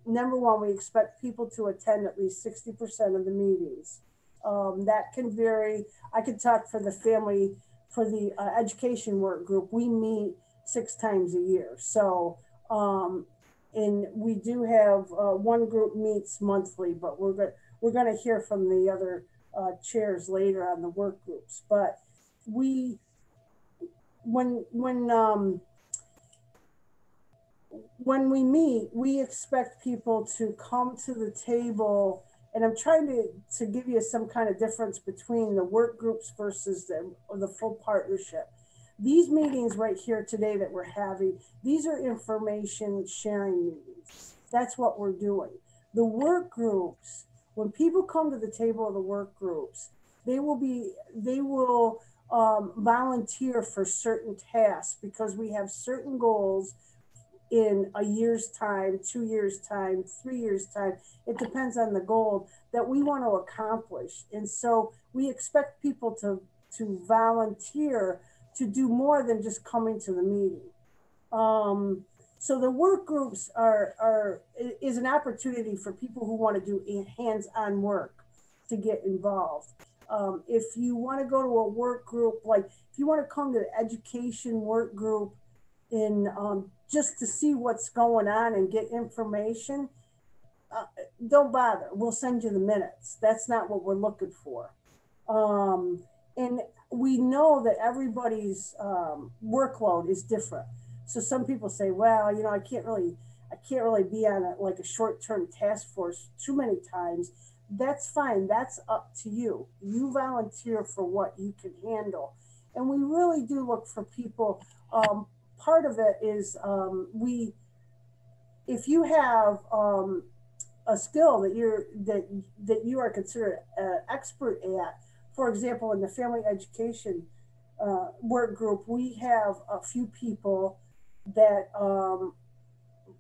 number one, we expect people to attend at least 60% of the meetings. That can vary. I could talk for the family, for the education work group, we meet 6 times a year. So, and we do have one group meets monthly, but we're going to hear from the other chairs later on the work groups. But we, when we meet, we expect people to come to the table, and I'm trying to give you some kind of difference between the work groups versus the full partnership. These meetings right here today that we're having, these are information sharing meetings. That's what we're doing. The work groups, when people come to the table of the work groups, they will volunteer for certain tasks because we have certain goals in a year's time, 2 years' time, 3 years' time. It depends on the goal that we want to accomplish. And so we expect people to volunteer to do more than just coming to the meeting. So the work groups is an opportunity for people who want to do hands-on work to get involved. If you want to go to a work group, like if you want to come to the education work group in just to see what's going on and get information, don't bother. We'll send you the minutes. That's not what we're looking for. And we know that everybody's workload is different. So some people say, well, you know, I can't really be on a short-term task force too many times. That's fine. That's up to you. You volunteer for what you can handle. And we really do look for people. Part of it is if you have a skill that you are considered an expert at. For example, in the family education work group, we have a few people that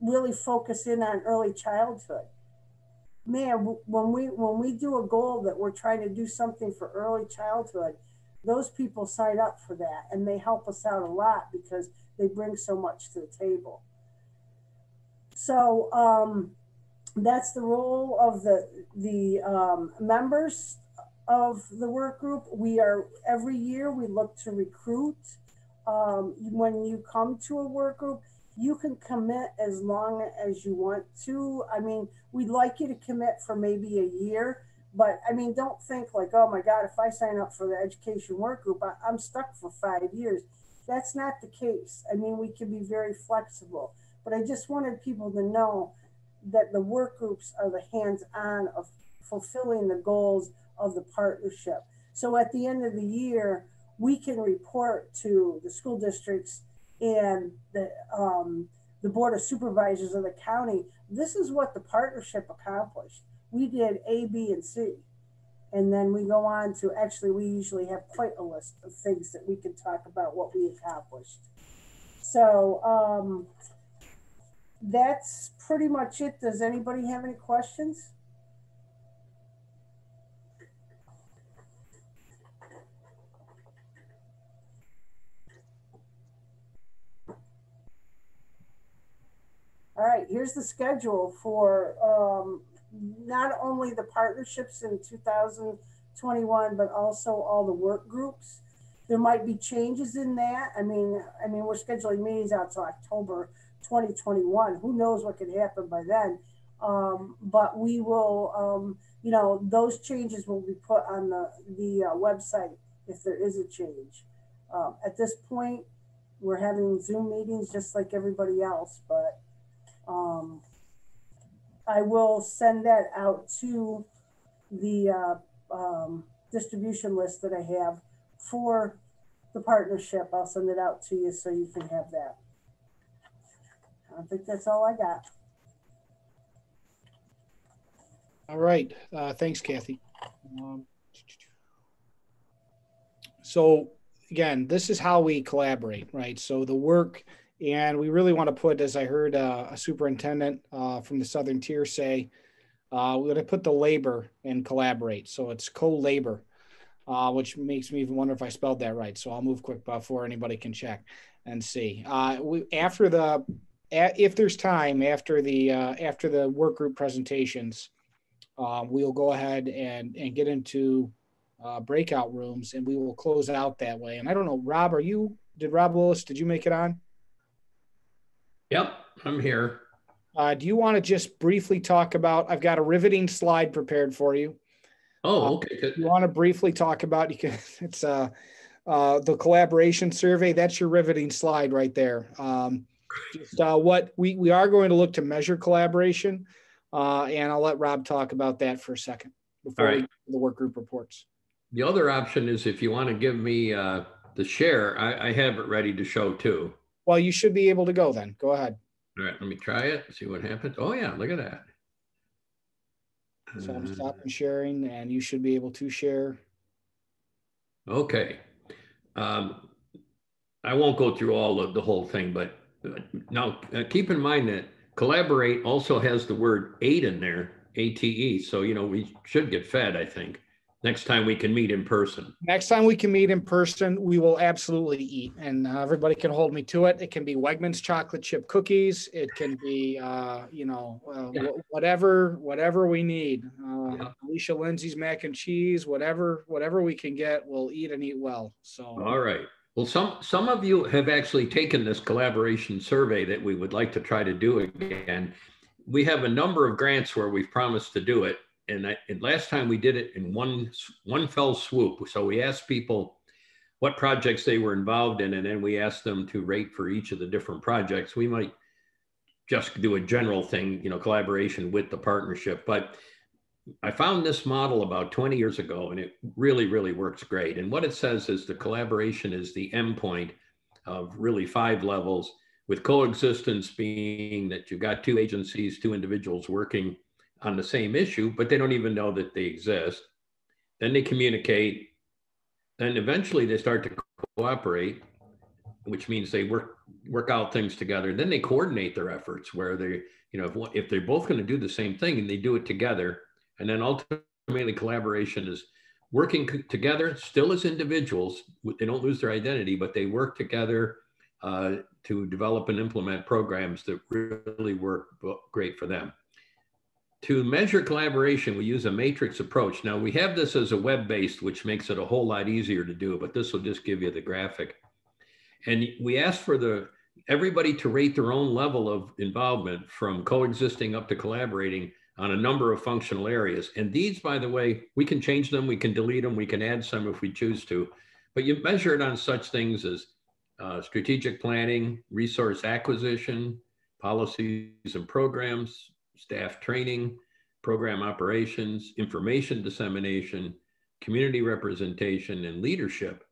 really focus in on early childhood. Man, when we do a goal that we're trying to do something for early childhood, those people sign up for that, and they help us out a lot because they bring so much to the table. So that's the role of the members of the work group. Every year we look to recruit. When you come to a work group, you can commit as long as you want to. I mean, we'd like you to commit for maybe a year, but I mean, don't think like, oh my God, if I sign up for the education work group, I'm stuck for 5 years. That's not the case. I mean, we can be very flexible, but I just wanted people to know that the work groups are the hands-on of fulfilling the goals of the partnership. So at the end of the year, we can report to the school districts and the board of supervisors of the county, this is what the partnership accomplished. We did A, B, and C. And then we go on to, actually, we usually have quite a list of things that we can talk about what we accomplished. So that's pretty much it. Does anybody have any questions? All right, here's the schedule for not only the partnerships in 2021, but also all the work groups. There might be changes in that. I mean, we're scheduling meetings out to October 2021. Who knows what could happen by then? But we will, you know, those changes will be put on the website if there is a change. At this point, we're having Zoom meetings just like everybody else, but I will send that out to the distribution list that I have for the partnership. I'll send it out to you so you can have that. I think that's all I got. All right. Thanks, Kathy. So again, this is how we collaborate, right? So the work, and we really want to put, as I heard a superintendent from the Southern Tier say, we're going to put the labor and collaborate. So it's co-labor. which makes me even wonder if I spelled that right. So I'll move quick before anybody can check and see. If there's time after the work group presentations, we'll go ahead and get into breakout rooms, and we will close out that way. And I don't know, Rob, did Rob Willis, did you make it on? Yep, I'm here. Do you want to just briefly talk about, I've got a riveting slide prepared for you. Oh, okay, good. You want to briefly talk about, it's the collaboration survey. That's your riveting slide right there. Just what we are going to look to measure collaboration, and I'll let Rob talk about that for a second before we get to the work group reports. The other option is if you want to give me the share, I have it ready to show too. Well, you should be able to go then. Go ahead. All right, let me try it, see what happens. Oh yeah, look at that. So I'm stopping sharing, and you should be able to share. Okay. I won't go through all of the whole thing, but now keep in mind that collaborate also has the word aid in there, ATE. So, we should get fed, I think, next time we can meet in person. Next time we can meet in person, we will absolutely eat, and everybody can hold me to it. It can be Wegmans chocolate chip cookies. It can be, whatever we need. Alicia Lindsay's mac and cheese, whatever we can get, we'll eat and eat well. So. All right. Well, some of you have actually taken this collaboration survey that we would like to try to do again. We have a number of grants where we've promised to do it. And last time we did it in one fell swoop. So we asked people what projects they were involved in, and then we asked them to rate for each of the different projects. We might just do a general thing, collaboration with the partnership. But I found this model about 20 years ago, and it really, really works great. And what it says is the collaboration is the endpoint of really 5 levels, with coexistence being that you've got 2 agencies, 2 individuals working on the same issue, but they don't even know that they exist. Then they communicate. Then eventually they start to cooperate, which means they work out things together. Then they coordinate their efforts where they, if they're both going to do the same thing and they do it together. And then ultimately collaboration is working together still as individuals. They don't lose their identity, but they work together to develop and implement programs that really work great for them. To measure collaboration, we use a matrix approach. Now we have this as a web-based, which makes it a whole lot easier to do, but this will just give you the graphic. And we asked for everybody to rate their own level of involvement from coexisting up to collaborating on a number of functional areas. And these, by the way, we can change them, we can delete them, we can add some if we choose to, but you measure it on such things as strategic planning, resource acquisition, policies and programs, staff training, program operations, information dissemination, community representation, and leadership,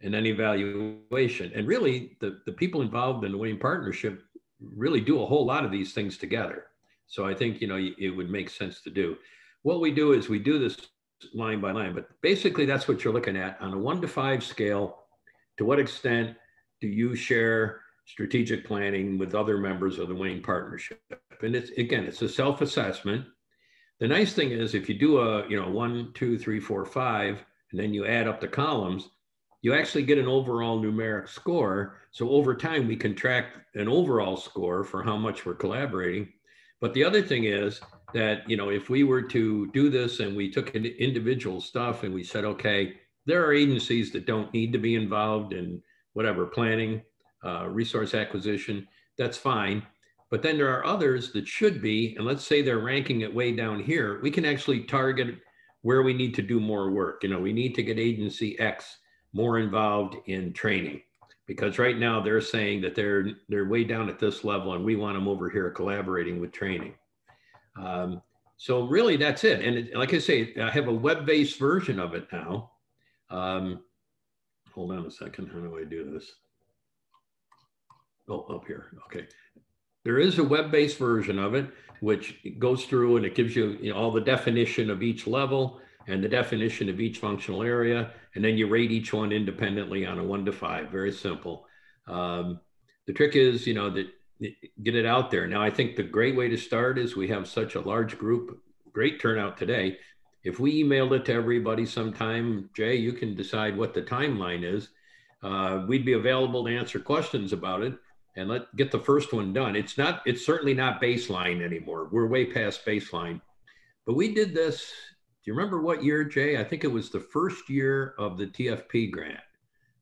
and then evaluation. And really, the people involved in the Wayne Partnership really do a whole lot of these things together. So I think, it would make sense to do. What we do is we do this line by line, but basically that's what you're looking at on a 1 to 5 scale. To what extent do you share strategic planning with other members of the Wayne Partnership? And it's a self-assessment. The nice thing is if you do a 1, 2, 3, 4, 5, and then you add up the columns, you actually get an overall numeric score. So over time, we can track an overall score for how much we're collaborating. But the other thing is that, if we were to do this and we took individual stuff and we said, okay, there are agencies that don't need to be involved in whatever planning, resource acquisition, that's fine. But then there are others that should be, and let's say they're ranking it way down here, we can actually target where we need to do more work. We need to get agency X more involved in training, because right now they're saying that they're way down at this level and we want them over here collaborating with training. So really that's it. And like I say, I have a web-based version of it now. Hold on a second, how do I do this? Oh, up here, okay. There is a web-based version of it, which goes through and it gives you, all the definition of each level and the definition of each functional area. And then you rate each one independently on a 1 to 5, very simple. The trick is, that get it out there. Now, I think the great way to start is we have such a large group, great turnout today. If we emailed it to everybody sometime, Jay, you can decide what the timeline is. We'd be available to answer questions about it and get the first one done. It's certainly not baseline anymore. We're way past baseline. But we did this, do you remember what year, Jay? I think it was the first year of the TFP grant.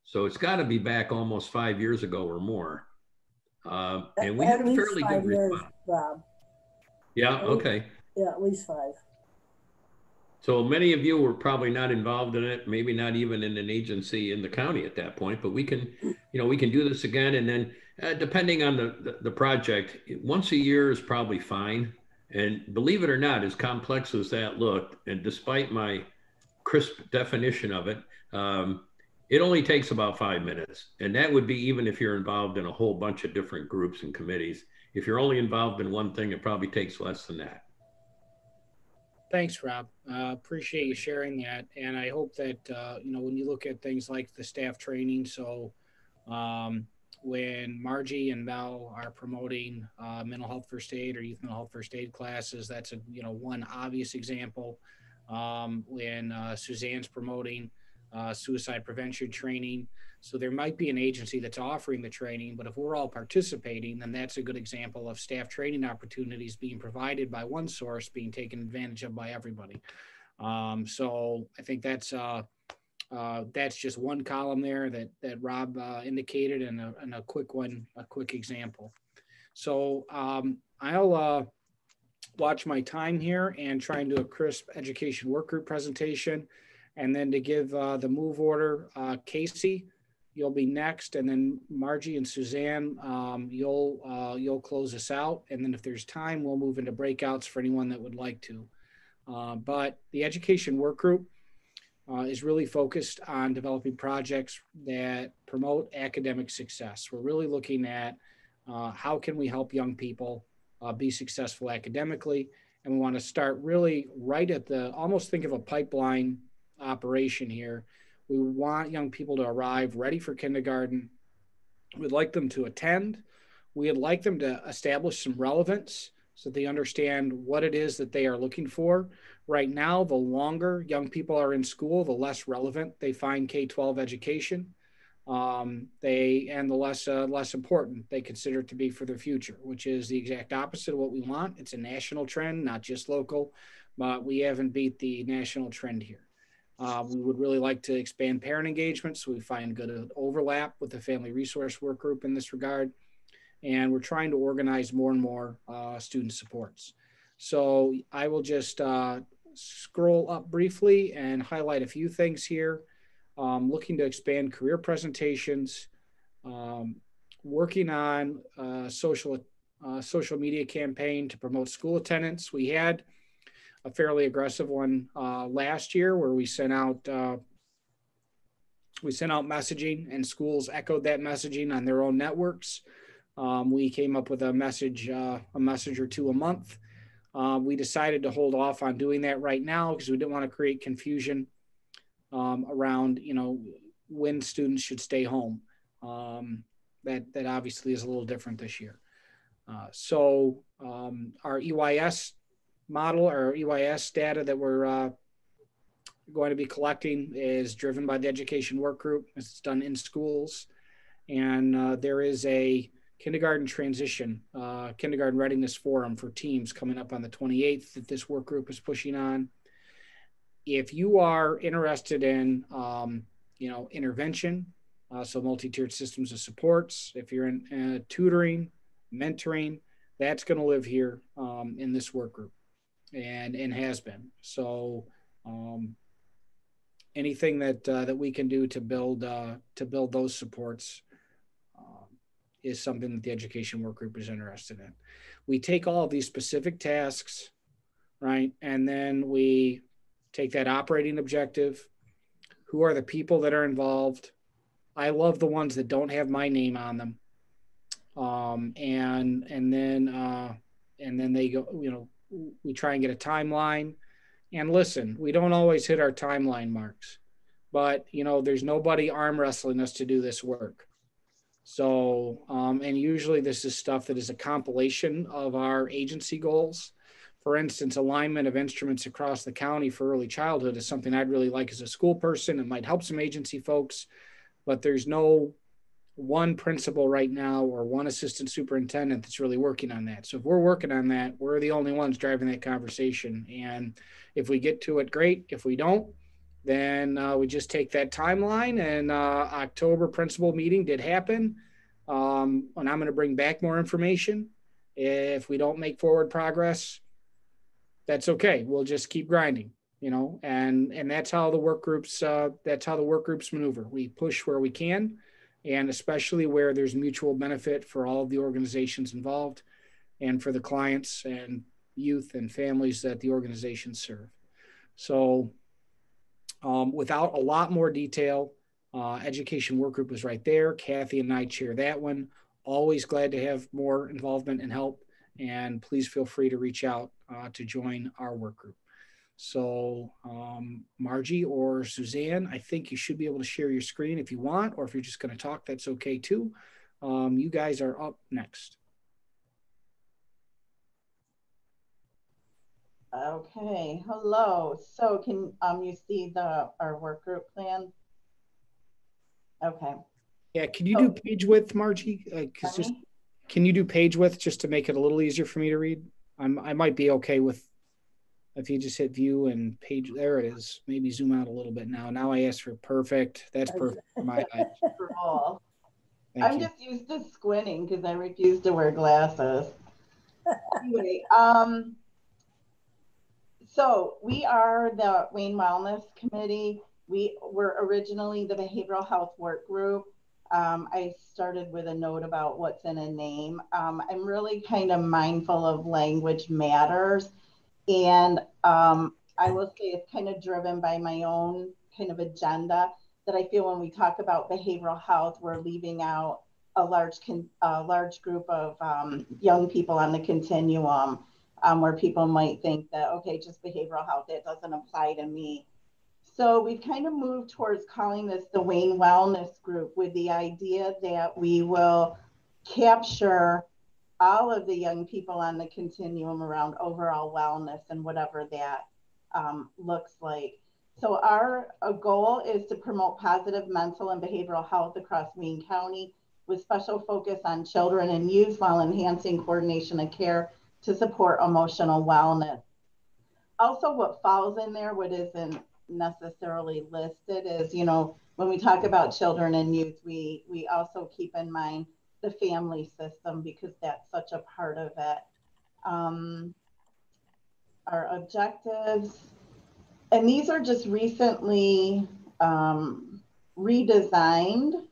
So it's got to be back almost 5 years ago or more. And we had a fairly good response. Rob. Yeah, okay. Yeah, at least 5. So many of you were probably not involved in it, maybe not even in an agency in the county at that point, but we can do this again. And then depending on the project, once a year is probably fine. And believe it or not, as complex as that looked, and despite my crisp definition of it, it only takes about 5 minutes. And that would be even if you're involved in a whole bunch of different groups and committees. If you're only involved in one thing, it probably takes less than that. Thanks, Rob. Appreciate you sharing that. And I hope that, when you look at things like the staff training, so when Margie and Mel are promoting mental health first aid or youth mental health first aid classes, that's one obvious example. When Suzanne's promoting suicide prevention training. So there might be an agency that's offering the training, but if we're all participating, then that's a good example of staff training opportunities being provided by one source being taken advantage of by everybody. So I think that's just one column there that Rob indicated, and a quick example. So I'll watch my time here and try and do a crisp education work group presentation. And then to give the move order, Casey, you'll be next, and then Margie and Suzanne, you'll close us out. And then if there's time, we'll move into breakouts for anyone that would like to. But the education work group is really focused on developing projects that promote academic success. We're really looking at how can we help young people be successful academically. And we want to start really right at almost think of a pipeline operation here. We want young people to arrive ready for kindergarten. We'd like them to attend. We'd like them to establish some relevance so they understand what it is that they are looking for. Right now, the longer young people are in school, the less relevant they find K-12 education. And the less important they consider it to be for their future, which is the exact opposite of what we want. It's a national trend, not just local, but we haven't beat the national trend here. We would really like to expand parent engagement, so we find good overlap with the family resource work group in this regard. And we're trying to organize more and more student supports. So I will just scroll up briefly and highlight a few things here. Looking to expand career presentations, working on social media campaign to promote school attendance. We had a fairly aggressive one last year where we sent out messaging, and schools echoed that messaging on their own networks. We came up with a message or two a month. We decided to hold off on doing that right now because we didn't want to create confusion around, when students should stay home. That obviously is a little different this year. So our EYS model, our EYS data that we're going to be collecting is driven by the education work group. It's done in schools. And there is a kindergarten transition, kindergarten readiness forum for teams coming up on the 28th that this work group is pushing on. If you are interested in, intervention, so multi-tiered systems of supports, if you're in tutoring, mentoring, that's going to live here in this work group and has been. So anything that we can do to build those supports is something that the education work group is interested in. We take all of these specific tasks, right? And then we take that operating objective. Who are the people that are involved? I love the ones that don't have my name on them. And then they go, we try and get a timeline. And listen, we don't always hit our timeline marks, but there's nobody arm wrestling us to do this work. So, and usually this is stuff that is a compilation of our agency goals for instance, alignment of instruments across the county for early childhood is something I'd really like as a school person. It might help some agency folks, but there's no one principal right now or one assistant superintendent that's really working on that. So if we're working on that, we're the only ones driving that conversation. And if we get to it, great. If we don't, then we just take that timeline. And October principal meeting did happen. And I'm going to bring back more information. If we don't make forward progress, that's okay. We'll just keep grinding, and that's how the work groups maneuver. We push where we can, and especially where there's mutual benefit for all of the organizations involved and for the clients and youth and families that the organizations serve. So without a lot more detail, education work group was right there. Kathy and I chair that one. Always glad to have more involvement and help. And please feel free to reach out to join our work group. So Margie or Suzanne, I think you should be able to share your screen if you want, or if you're just going to talk, that's okay too. You guys are up next. Okay, hello. So can you see our work group plan? Okay. Yeah, can you do page width, Margie? Can you do page width just to make it a little easier for me to read? I might be okay with if you just hit view and page. There it is. Maybe zoom out a little bit now. Now I asked for perfect. That's perfect for my eyes. I'm just used to squinting because I refuse to wear glasses. Anyway, so we are the Wayne Wellness Committee. We were originally the Behavioral Health Work Group. I started with a note about what's in a name. I'm really kind of mindful of language matters. And I will say it's kind of driven by my own kind of agenda that I feel when we talk about behavioral health, we're leaving out a large group of young people on the continuum where people might think that, okay, just behavioral health, it doesn't apply to me. So we've kind of moved towards calling this the Wayne Wellness Group with the idea that we will capture all of the young people on the continuum around overall wellness and whatever that looks like. So our goal is to promote positive mental and behavioral health across Wayne County with special focus on children and youth while enhancing coordination of care to support emotional wellness. Also, what falls in there, what isn't necessarily listed is, when we talk about children and youth, we also keep in mind the family system because that's such a part of it. Our objectives, and these are just recently redesigned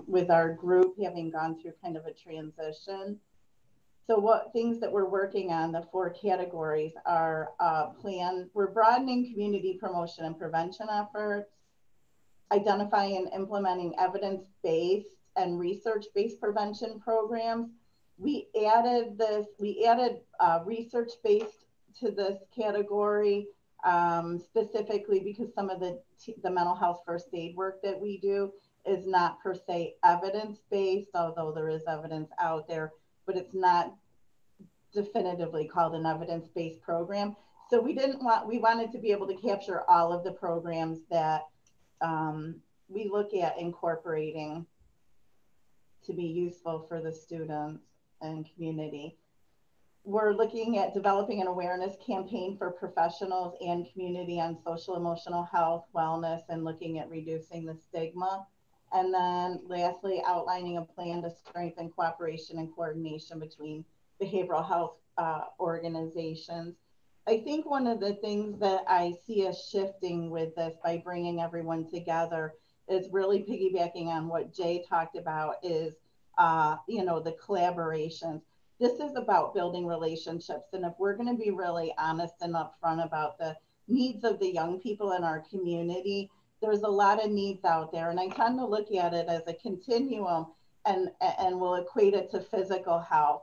with our group having gone through kind of a transition. So what things that we're working on, the 4 categories are we're broadening community promotion and prevention efforts, identifying and implementing evidence-based and research-based prevention programs. We added research-based to this category specifically because some of the mental health first aid work that we do is not per se evidence-based, although there is evidence out there, but it's not definitively called an evidence-based program. So we wanted to be able to capture all of the programs that we look at incorporating to be useful for the students and community. We're looking at developing an awareness campaign for professionals and community on social emotional health, wellness, and looking at reducing the stigma. And then lastly, outlining a plan to strengthen cooperation and coordination between behavioral health organizations. I think one of the things that I see us shifting with this by bringing everyone together is really piggybacking on what Jay talked about is, the collaborations. This is about building relationships. And if we're going to be really honest and upfront about the needs of the young people in our community, there's a lot of needs out there. And I tend to look at it as a continuum and we'll equate it to physical health.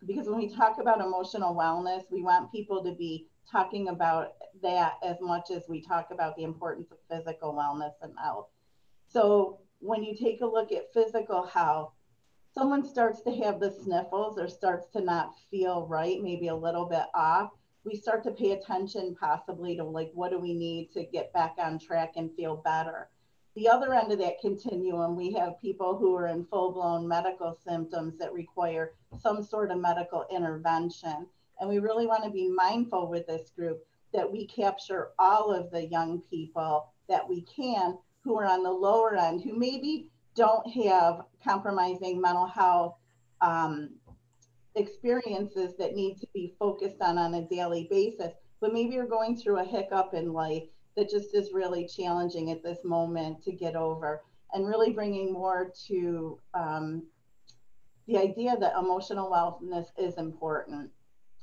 Because when we talk about emotional wellness, we want people to be talking about that as much as we talk about the importance of physical wellness and health. So when you take a look at physical health, someone starts to have the sniffles or starts to not feel right, maybe a little bit off, we start to pay attention possibly to like, what do we need to get back on track and feel better? The other end of that continuum, we have people who are in full-blown medical symptoms that require some sort of medical intervention. And we really want to be mindful with this group that we capture all of the young people that we can who are on the lower end, who maybe don't have compromising mental health experiences that need to be focused on a daily basis, but maybe you're going through a hiccup in life that just is really challenging at this moment to get over, and really bringing more to the idea that emotional wellness is important.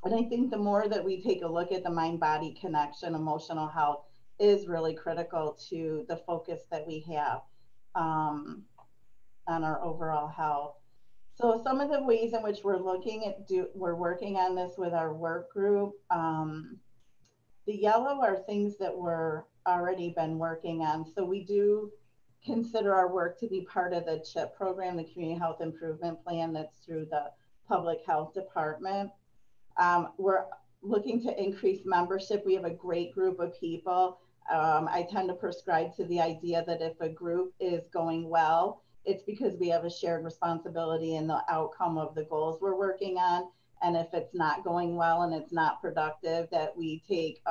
And I think the more that we take a look at the mind-body connection, emotional health is really critical to the focus that we have on our overall health. So some of the ways in which we're looking at we're working on this with our work group. The yellow are things that we're already been working on. So we do consider our work to be part of the CHIP program, the Community Health Improvement Plan, that's through the Public Health Department. We're looking to increase membership. We have a great group of people. I tend to prescribe to the idea that if a group is going well, it's because we have a shared responsibility in the outcome of the goals we're working on. And if it's not going well and it's not productive, that we take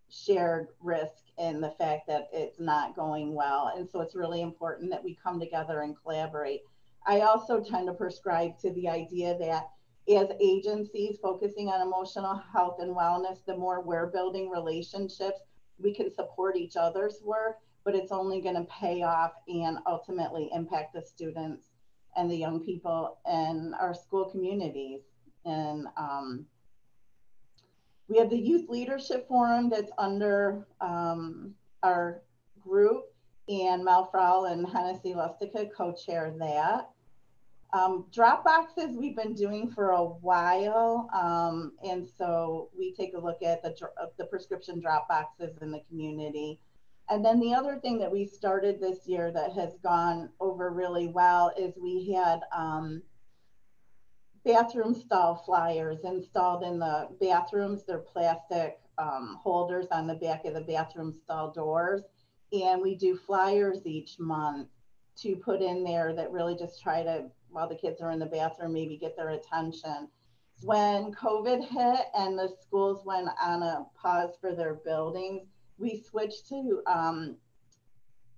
shared risk in the fact that it's not going well. And so it's really important that we come together and collaborate. I also tend to prescribe to the idea that as agencies focusing on emotional health and wellness, the more we're building relationships, we can support each other's work, but it's only going to pay off and ultimately impact the students and the young people in our school communities. And we have the Youth Leadership Forum that's under our group, and Mel Frau and Hennessy Lustica co-chair that. Drop boxes we've been doing for a while, and so we take a look at the prescription drop boxes in the community. And then the other thing that we started this year that has gone over really well is we had bathroom stall flyers installed in the bathrooms. They're plastic holders on the back of the bathroom stall doors. And we do flyers each month to put in there that really just try to, while the kids are in the bathroom, maybe get their attention. When COVID hit and the schools went on a pause for their buildings, we switched to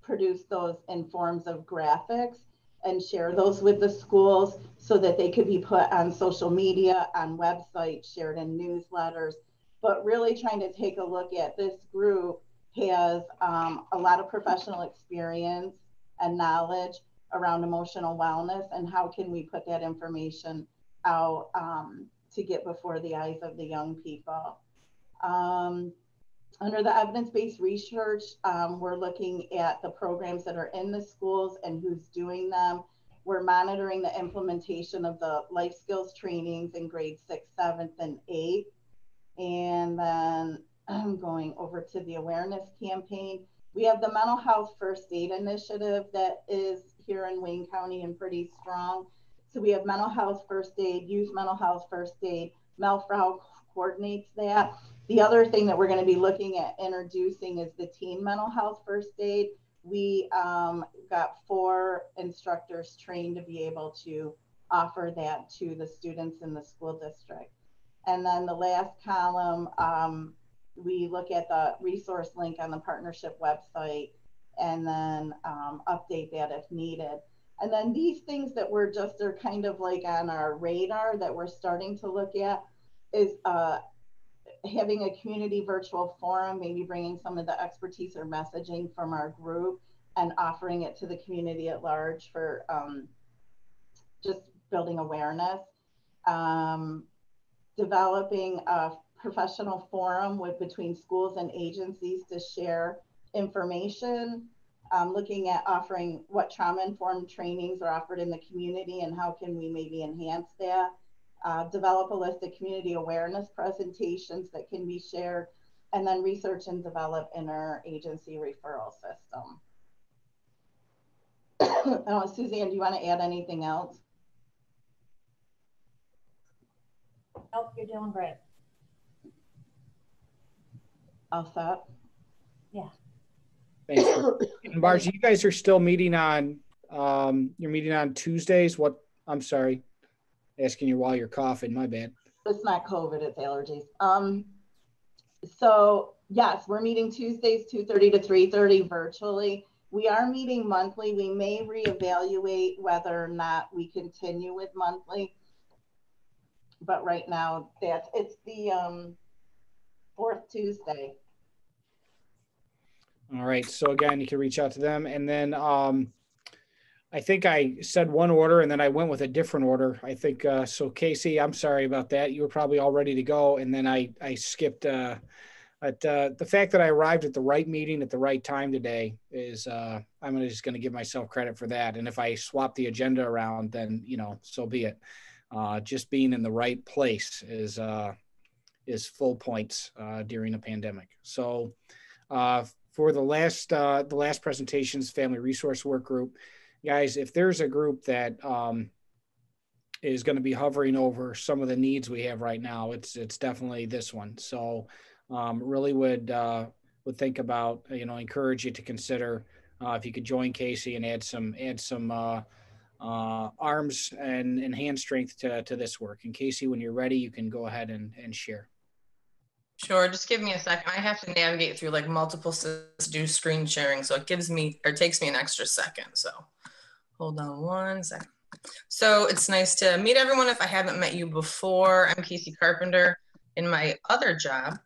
produce those in forms of graphics and share those with the schools so that they could be put on social media, on websites, shared in newsletters, but really trying to take a look at this group has a lot of professional experience and knowledge around emotional wellness, and how can we put that information out to get before the eyes of the young people. Under the evidence-based research, we're looking at the programs that are in the schools and who's doing them. We're monitoring the implementation of the life skills trainings in grades 6th, 7th, and 8th. And then I'm going over to the awareness campaign. We have the mental health first aid initiative that is here in Wayne County and pretty strong. So we have mental health first aid, youth mental health first aid. Mel Frau coordinates that. The other thing that we're going to be looking at introducing is the teen mental health first aid. We got 4 instructors trained to be able to offer that to the students in the school district. And then the last column, we look at the resource link on the partnership website and then update that if needed. And then these things that we're just are kind of like on our radar that we're starting to look at is having a community virtual forum, maybe bringing some of the expertise or messaging from our group and offering it to the community at large for just building awareness. Developing a professional forum between schools and agencies to share information, looking at offering what trauma-informed trainings are offered in the community and how can we maybe enhance that. Develop a list of community awareness presentations that can be shared, and then research and develop interagency referral system. Suzanne, do you want to add anything else? Nope, you're doing great. All set? Yeah. Thanks. And Margie, you guys are still meeting on, you're meeting on Tuesdays? What, I'm sorry, asking you while you're coughing, my bad. It's not COVID, it's allergies. So yes, we're meeting Tuesdays, 2:30 to 3:30 virtually. We are meeting monthly. We may reevaluate whether or not we continue with monthly. But right now, it's the fourth Tuesday. All right. So again, you can reach out to them. And then I think I said one order and then I went with a different order. I think so. Casey, I'm sorry about that. You were probably all ready to go. And then I skipped. But the fact that I arrived at the right meeting at the right time today is I'm just going to give myself credit for that. And if I swap the agenda around, then, you know, so be it. Just being in the right place is full points during a pandemic. So for the last presentations, Family Resource Work Group, guys, if there's a group that is going to be hovering over some of the needs we have right now, it's definitely this one. So really would think about, you know, encourage you to consider if you could join Casey and add some arms and hand strength to this work. And Casey, when you're ready, you can go ahead and share. Sure, just give me a second. I have to navigate through like multiple systems to do screen sharing, so it takes me an extra second. So hold on one second. So it's nice to meet everyone if I haven't met you before. I'm Casey Carpenter. In my other job,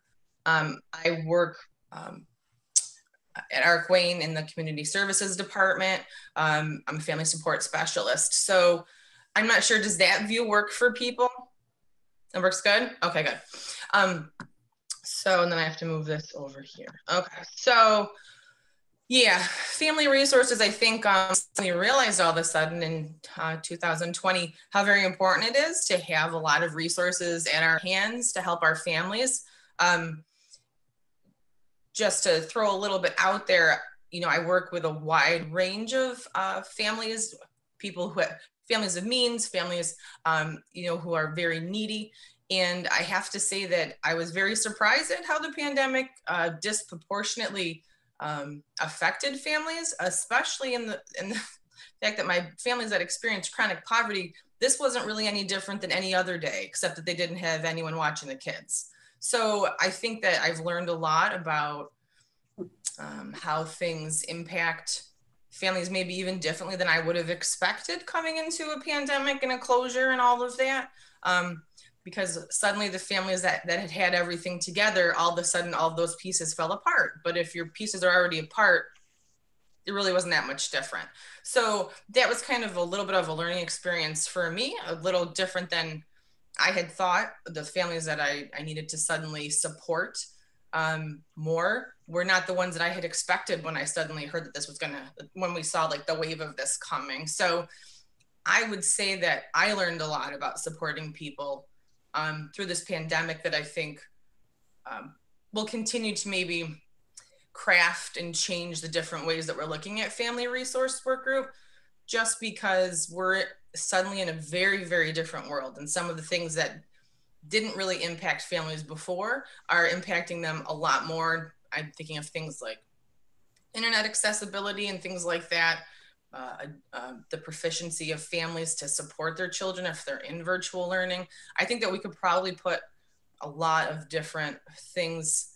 I work at Arc Wayne in the Community Services Department. I'm a family support specialist. So I'm not sure, does that view work for people? It works good? Okay, good. So, and then I have to move this over here. Okay, so yeah, family resources, I think we realized all of a sudden in 2020 how very important it is to have a lot of resources at our hands to help our families. Just to throw a little bit out there, you know, I work with a wide range of families, people who have families of means, families, you know, who are very needy. And I have to say that I was very surprised at how the pandemic disproportionately affected families, especially in the fact that my families that experienced chronic poverty, this wasn't really any different than any other day, except that they didn't have anyone watching the kids. So I think that I've learned a lot about how things impact families, maybe even differently than I would have expected coming into a pandemic and a closure and all of that. Because suddenly the families that had everything together, all of a sudden, all of those pieces fell apart. But if your pieces are already apart, it really wasn't that much different. So that was kind of a little bit of a learning experience for me, a little different than I had thought. The families that I needed to suddenly support more were not the ones that I had expected when I suddenly heard that this was when we saw like the wave of this coming. So I would say that I learned a lot about supporting people through this pandemic that I think will continue to maybe craft and change the different ways that we're looking at Family Resource Work Group, just because we're suddenly in a very, very different world. And some of the things that didn't really impact families before are impacting them a lot more. I'm thinking of things like internet accessibility and things like that. The proficiency of families to support their children if they're in virtual learning. I think that we could probably put a lot of different things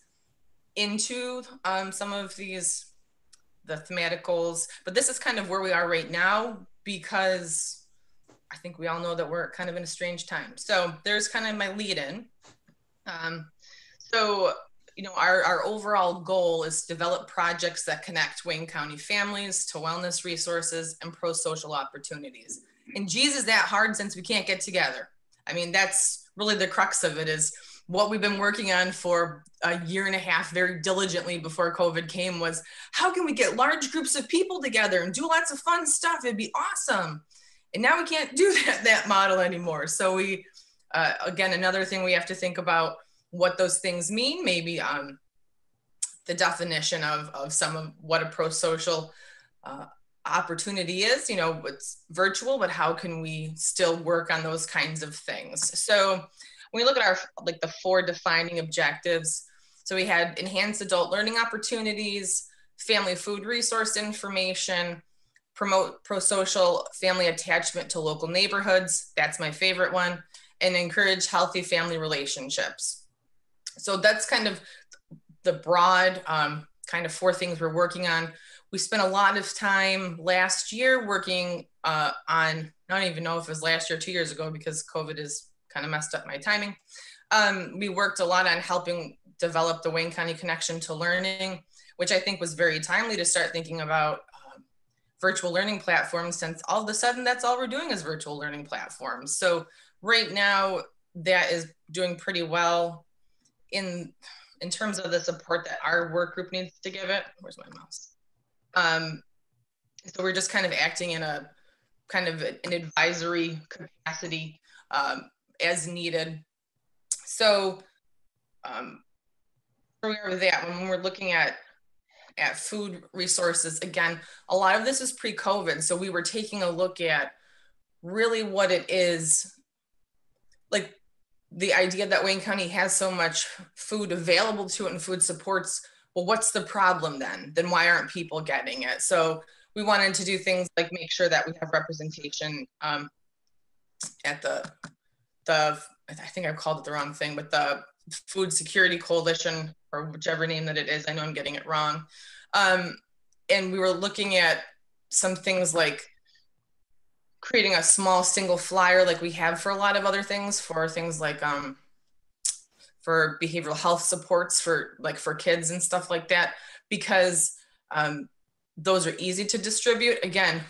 into some of the thematic goals, but this is kind of where we are right now, because I think we all know that we're kind of in a strange time. So there's kind of my lead in. So, you know, our overall goal is to develop projects that connect Wayne County families to wellness resources and pro-social opportunities. And geez, is that hard since we can't get together? I mean, that's really the crux of it, is what we've been working on for a year and a half very diligently before COVID came was, how can we get large groups of people together and do lots of fun stuff? It'd be awesome. And now we can't do that model anymore. So we, again, another thing we have to think about what those things mean, maybe the definition of some of what a pro-social opportunity is. You know, it's virtual, but how can we still work on those kinds of things? So when we look at our, like the 4 defining objectives, so we had enhanced adult learning opportunities, family food resource information, promote pro-social family attachment to local neighborhoods. That's my favorite one. And encourage healthy family relationships. So that's kind of the broad kind of 4 things we're working on. We spent a lot of time last year working on, I don't even know if it was last year or 2 years ago because COVID has kind of messed up my timing. We worked a lot on helping develop the Wayne County Connection to Learning, which I think was very timely to start thinking about virtual learning platforms, since all of a sudden that's all we're doing is virtual learning platforms. So right now that is doing pretty well in terms of the support that our work group needs to give it. Where's my mouse? So we're just kind of acting in a kind of an advisory capacity as needed. So where we are with that, when we're looking at food resources, again, a lot of this is pre-COVID. So we were taking a look at really what it is, like the idea that Wayne County has so much food available to it and food supports. Well, what's the problem then? Then why aren't people getting it? So we wanted to do things like make sure that we have representation at the I think I've called it the wrong thing, but the Food Security Coalition, or whichever name that it is. I know I'm getting it wrong. And we were looking at some things like creating a small single flyer like we have for a lot of other things, for things like for behavioral health supports for kids and stuff like that, because those are easy to distribute. Again,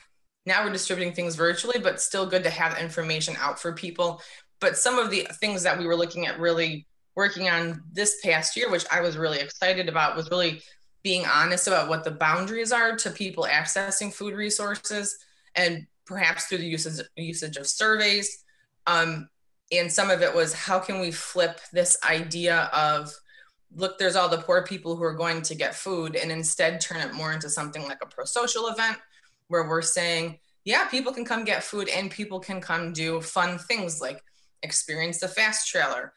now we're distributing things virtually, but still good to have information out for people. But some of the things that we were looking at really working on this past year, which I was really excited about, was really being honest about what the boundaries are to people accessing food resources, and perhaps through the usage of surveys. And some of it was, how can we flip this idea of, look, there's all the poor people who are going to get food, and instead turn it more into something like a pro-social event where we're saying, yeah, people can come get food and people can come do fun things like experience the fast trailer,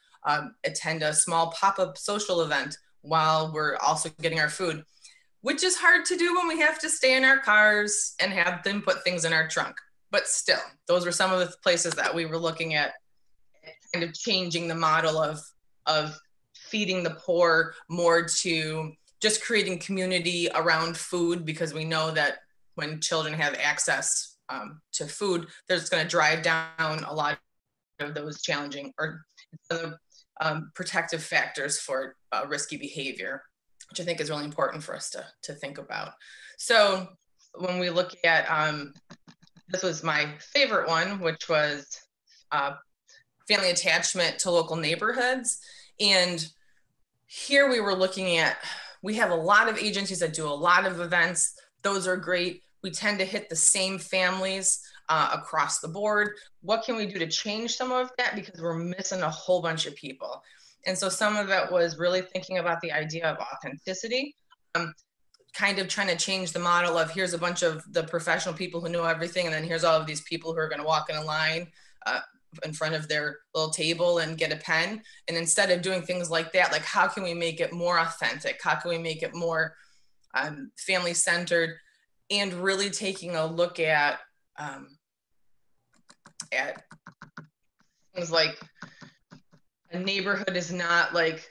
attend a small pop-up social event while we're also getting our food, which is hard to do when we have to stay in our cars and have them put things in our trunk. But still, those were some of the places that we were looking at kind of changing the model of feeding the poor more to just creating community around food, because we know that when children have access to food, there's going to drive down a lot of those challenging or protective factors for risky behavior, which I think is really important for us to think about. So when we look at, this was my favorite one, which was family attachment to local neighborhoods. And here we were looking at, we have a lot of agencies that do a lot of events. Those are great. We tend to hit the same families across the board. What can we do to change some of that? Because we're missing a whole bunch of people. And so some of it was really thinking about the idea of authenticity, kind of trying to change the model of, here's a bunch of the professional people who know everything, and then here's all of these people who are going to walk in a line in front of their little table and get a pen. And instead of doing things like that, like, how can we make it more authentic? How can we make it more family-centered? And really taking a look at things like, a neighborhood is not like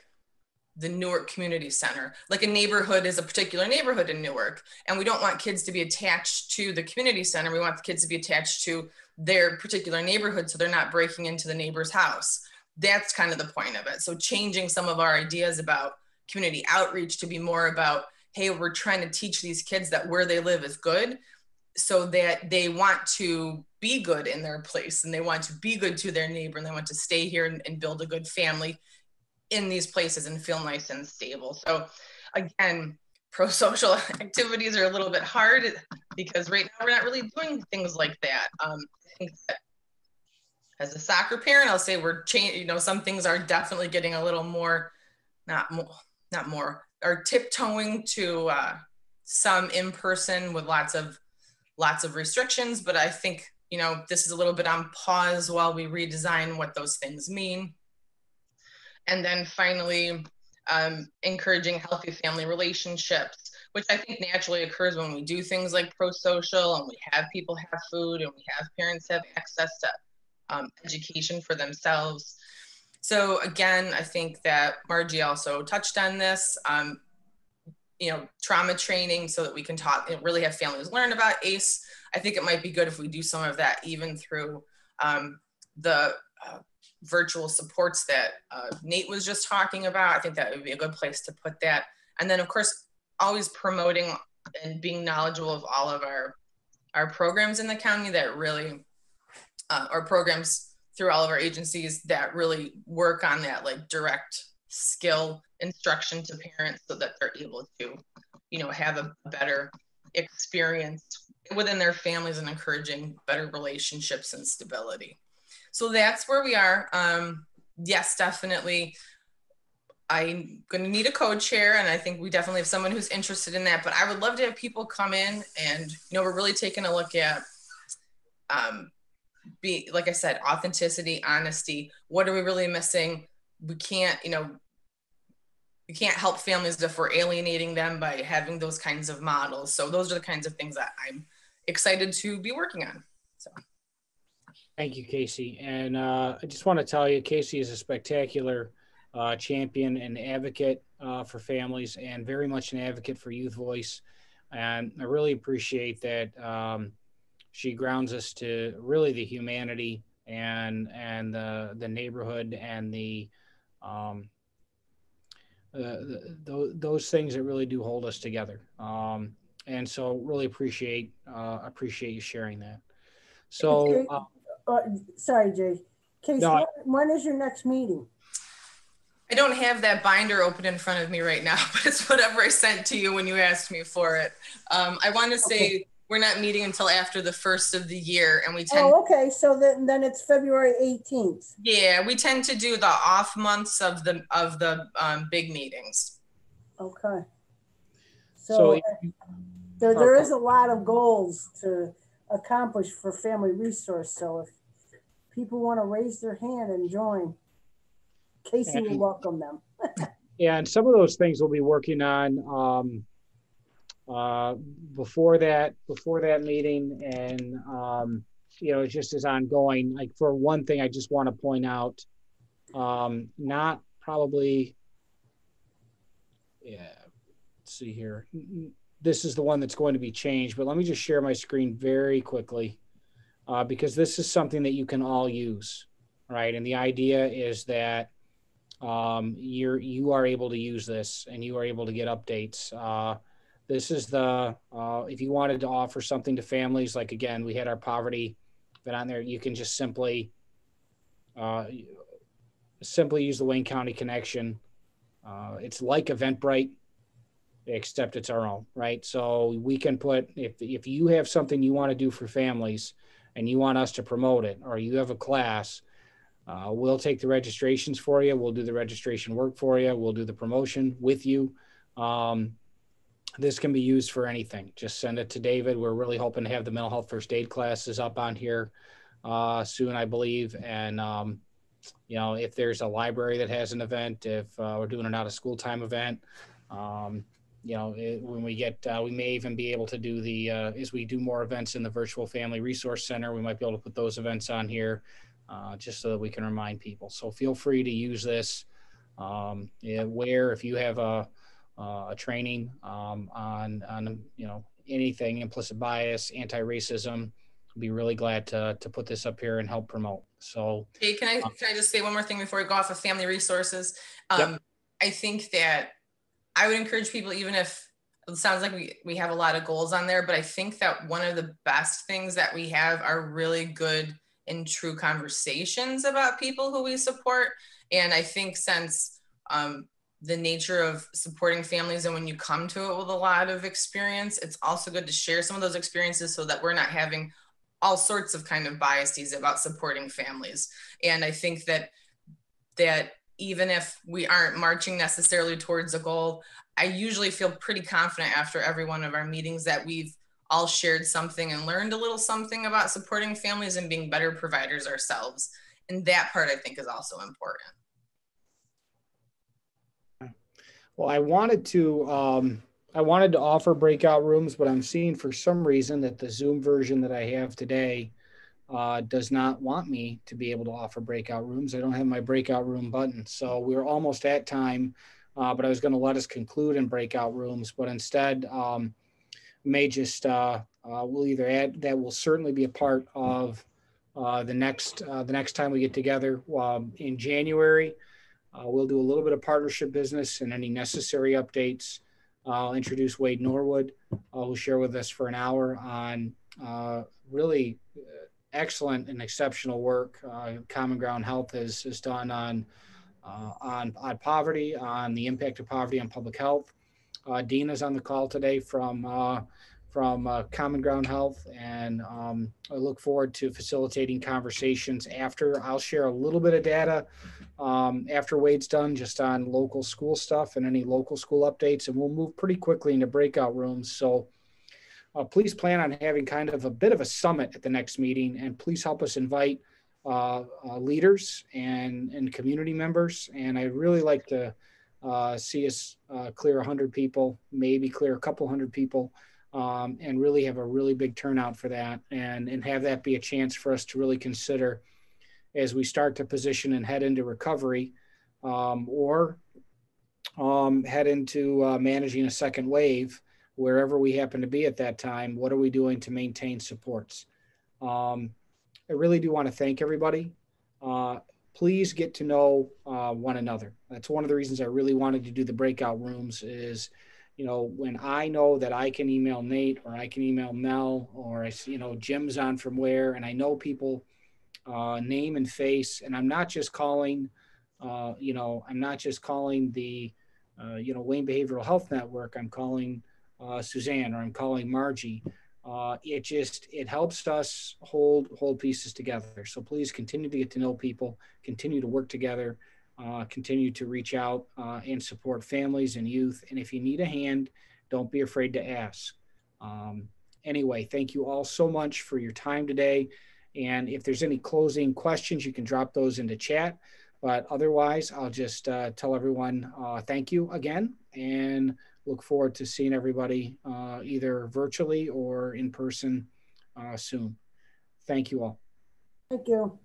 the Newark Community Center. Like, a neighborhood is a particular neighborhood in Newark, and we don't want kids to be attached to the community center. We want the kids to be attached to their particular neighborhood, so they're not breaking into the neighbor's house. That's kind of the point of it. So changing some of our ideas about community outreach to be more about, hey, we're trying to teach these kids that where they live is good, so that they want to be good in their place, and they want to be good to their neighbor, and they want to stay here and build a good family in these places and feel nice and stable. So again, pro-social activities are a little bit hard because right now we're not really doing things like that. I think that as a soccer parent, I'll say we're changing, some things are definitely getting a little more, not more, are tiptoeing to some in-person with lots of restrictions. But I think, this is a little bit on pause while we redesign what those things mean. And then finally, encouraging healthy family relationships, which I think naturally occurs when we do things like pro-social and we have people have food and we have parents have access to education for themselves. So again, I think that Margie also touched on this, you know, trauma training so that we can talk and really have families learn about ACE. I think it might be good if we do some of that even through the virtual supports that Nate was just talking about. I think that would be a good place to put that. And then of course, always promoting and being knowledgeable of all of our programs in the county that really, or programs through all of our agencies that really work on that like direct skill instruction to parents so that they're able to, you know, have a better experience within their families and encouraging better relationships and stability. So that's where we are. Yes, definitely. I'm going to need a co-chair, and I think we definitely have someone who's interested in that, but I would love to have people come in and, you know, we're really taking a look at, like I said, authenticity, honesty. What are we really missing? We can't, you know, we can't help families if we're alienating them by having those kinds of models. So those are the kinds of things that I'm excited to be working on. So. Thank you, Casey. And I just want to tell you, Casey is a spectacular champion and advocate for families and very much an advocate for Youth Voice. And I really appreciate that she grounds us to really the humanity and the neighborhood and those things that really do hold us together. And so really appreciate you sharing that. So, sorry, Jay. Casey, no, when is your next meeting? I don't have that binder open in front of me right now, but it's whatever I sent to you when you asked me for it. I want to say we're not meeting until after the first of the year, and we tend. Oh, okay. So then it's February 18th. Yeah, we tend to do the off months of the big meetings. Okay. So there is a lot of goals to accomplish for Family Resource. So if people want to raise their hand and join, Casey will welcome them. Yeah, and some of those things we'll be working on before that meeting, and you know, it just is ongoing. Like for one thing, I just want to point out, not probably, yeah. Let's see here. This is the one that's going to be changed, but let me just share my screen very quickly because this is something that you can all use, right? And the idea is that you are able to use this and you are able to get updates. This is the, if you wanted to offer something to families, like again, we had our poverty event on there, you can just simply use the Wayne County Connection. It's like Eventbrite, except it's our own, right? So we can put, if you have something you want to do for families and you want us to promote it, or you have a class, we'll take the registrations for you. We'll do the registration work for you. We'll do the promotion with you. This can be used for anything. Just send it to David. We're really hoping to have the mental health first aid classes up on here soon, I believe. And, you know, if there's a library that has an event, if we're doing an out of school time event, you know, when we get, we may even be able to do as we do more events in the virtual family resource center, we might be able to put those events on here just so that we can remind people. So feel free to use this where if you have a training on, you know, anything, implicit bias, anti-racism, I'd be really glad to put this up here and help promote. So hey, can I just say one more thing before we go off of family resources? Yep. I think that I would encourage people, even if it sounds like we have a lot of goals on there, but I think that one of the best things that we have are really good and true conversations about people who we support. And I think since the nature of supporting families, and when you come to it with a lot of experience, it's also good to share some of those experiences so that we're not having all sorts of kind of biases about supporting families. And I think that even if we aren't marching necessarily towards a goal, I usually feel pretty confident after every one of our meetings that we've all shared something and learned a little something about supporting families and being better providers ourselves. And that part I think is also important. Well, I wanted to offer breakout rooms, but I'm seeing for some reason that the Zoom version that I have today does not want me to be able to offer breakout rooms. I don't have my breakout room button. So we're almost at time, but I was going to let us conclude in breakout rooms, but instead may just, we'll either add, that will certainly be a part of the next time we get together in January. We'll do a little bit of partnership business and any necessary updates. I'll introduce Wade Norwood, who'll share with us for an hour on really excellent and exceptional work Common Ground Health has done on poverty, on the impact of poverty on public health. Dina's on the call today from Common Ground Health, and I look forward to facilitating conversations after. I'll share a little bit of data after Wade's done, just on local school stuff and any local school updates, and we'll move pretty quickly into breakout rooms. So please plan on having kind of a bit of a summit at the next meeting, and please help us invite leaders and community members. And I'd really like to see us clear 100 people, maybe clear a couple hundred people, and really have a really big turnout for that, and have that be a chance for us to really consider as we start to position and head into recovery, or head into managing a second wave, wherever we happen to be at that time. What are we doing to maintain supports? I really do want to thank everybody. Please get to know one another. That's one of the reasons I really wanted to do the breakout rooms is, when I know that I can email Nate or I can email Mel or, Jim's on from where, and I know people name and face, and I'm not just calling, I'm not just calling the, Wayne Behavioral Health Network. I'm calling Suzanne, or I'm calling Margie. It helps us hold pieces together. So please continue to get to know people, continue to work together, continue to reach out and support families and youth. And if you need a hand, don't be afraid to ask. Anyway, thank you all so much for your time today. And if there's any closing questions, you can drop those into chat. But otherwise, I'll just tell everyone thank you again, and look forward to seeing everybody either virtually or in person soon. Thank you all. Thank you.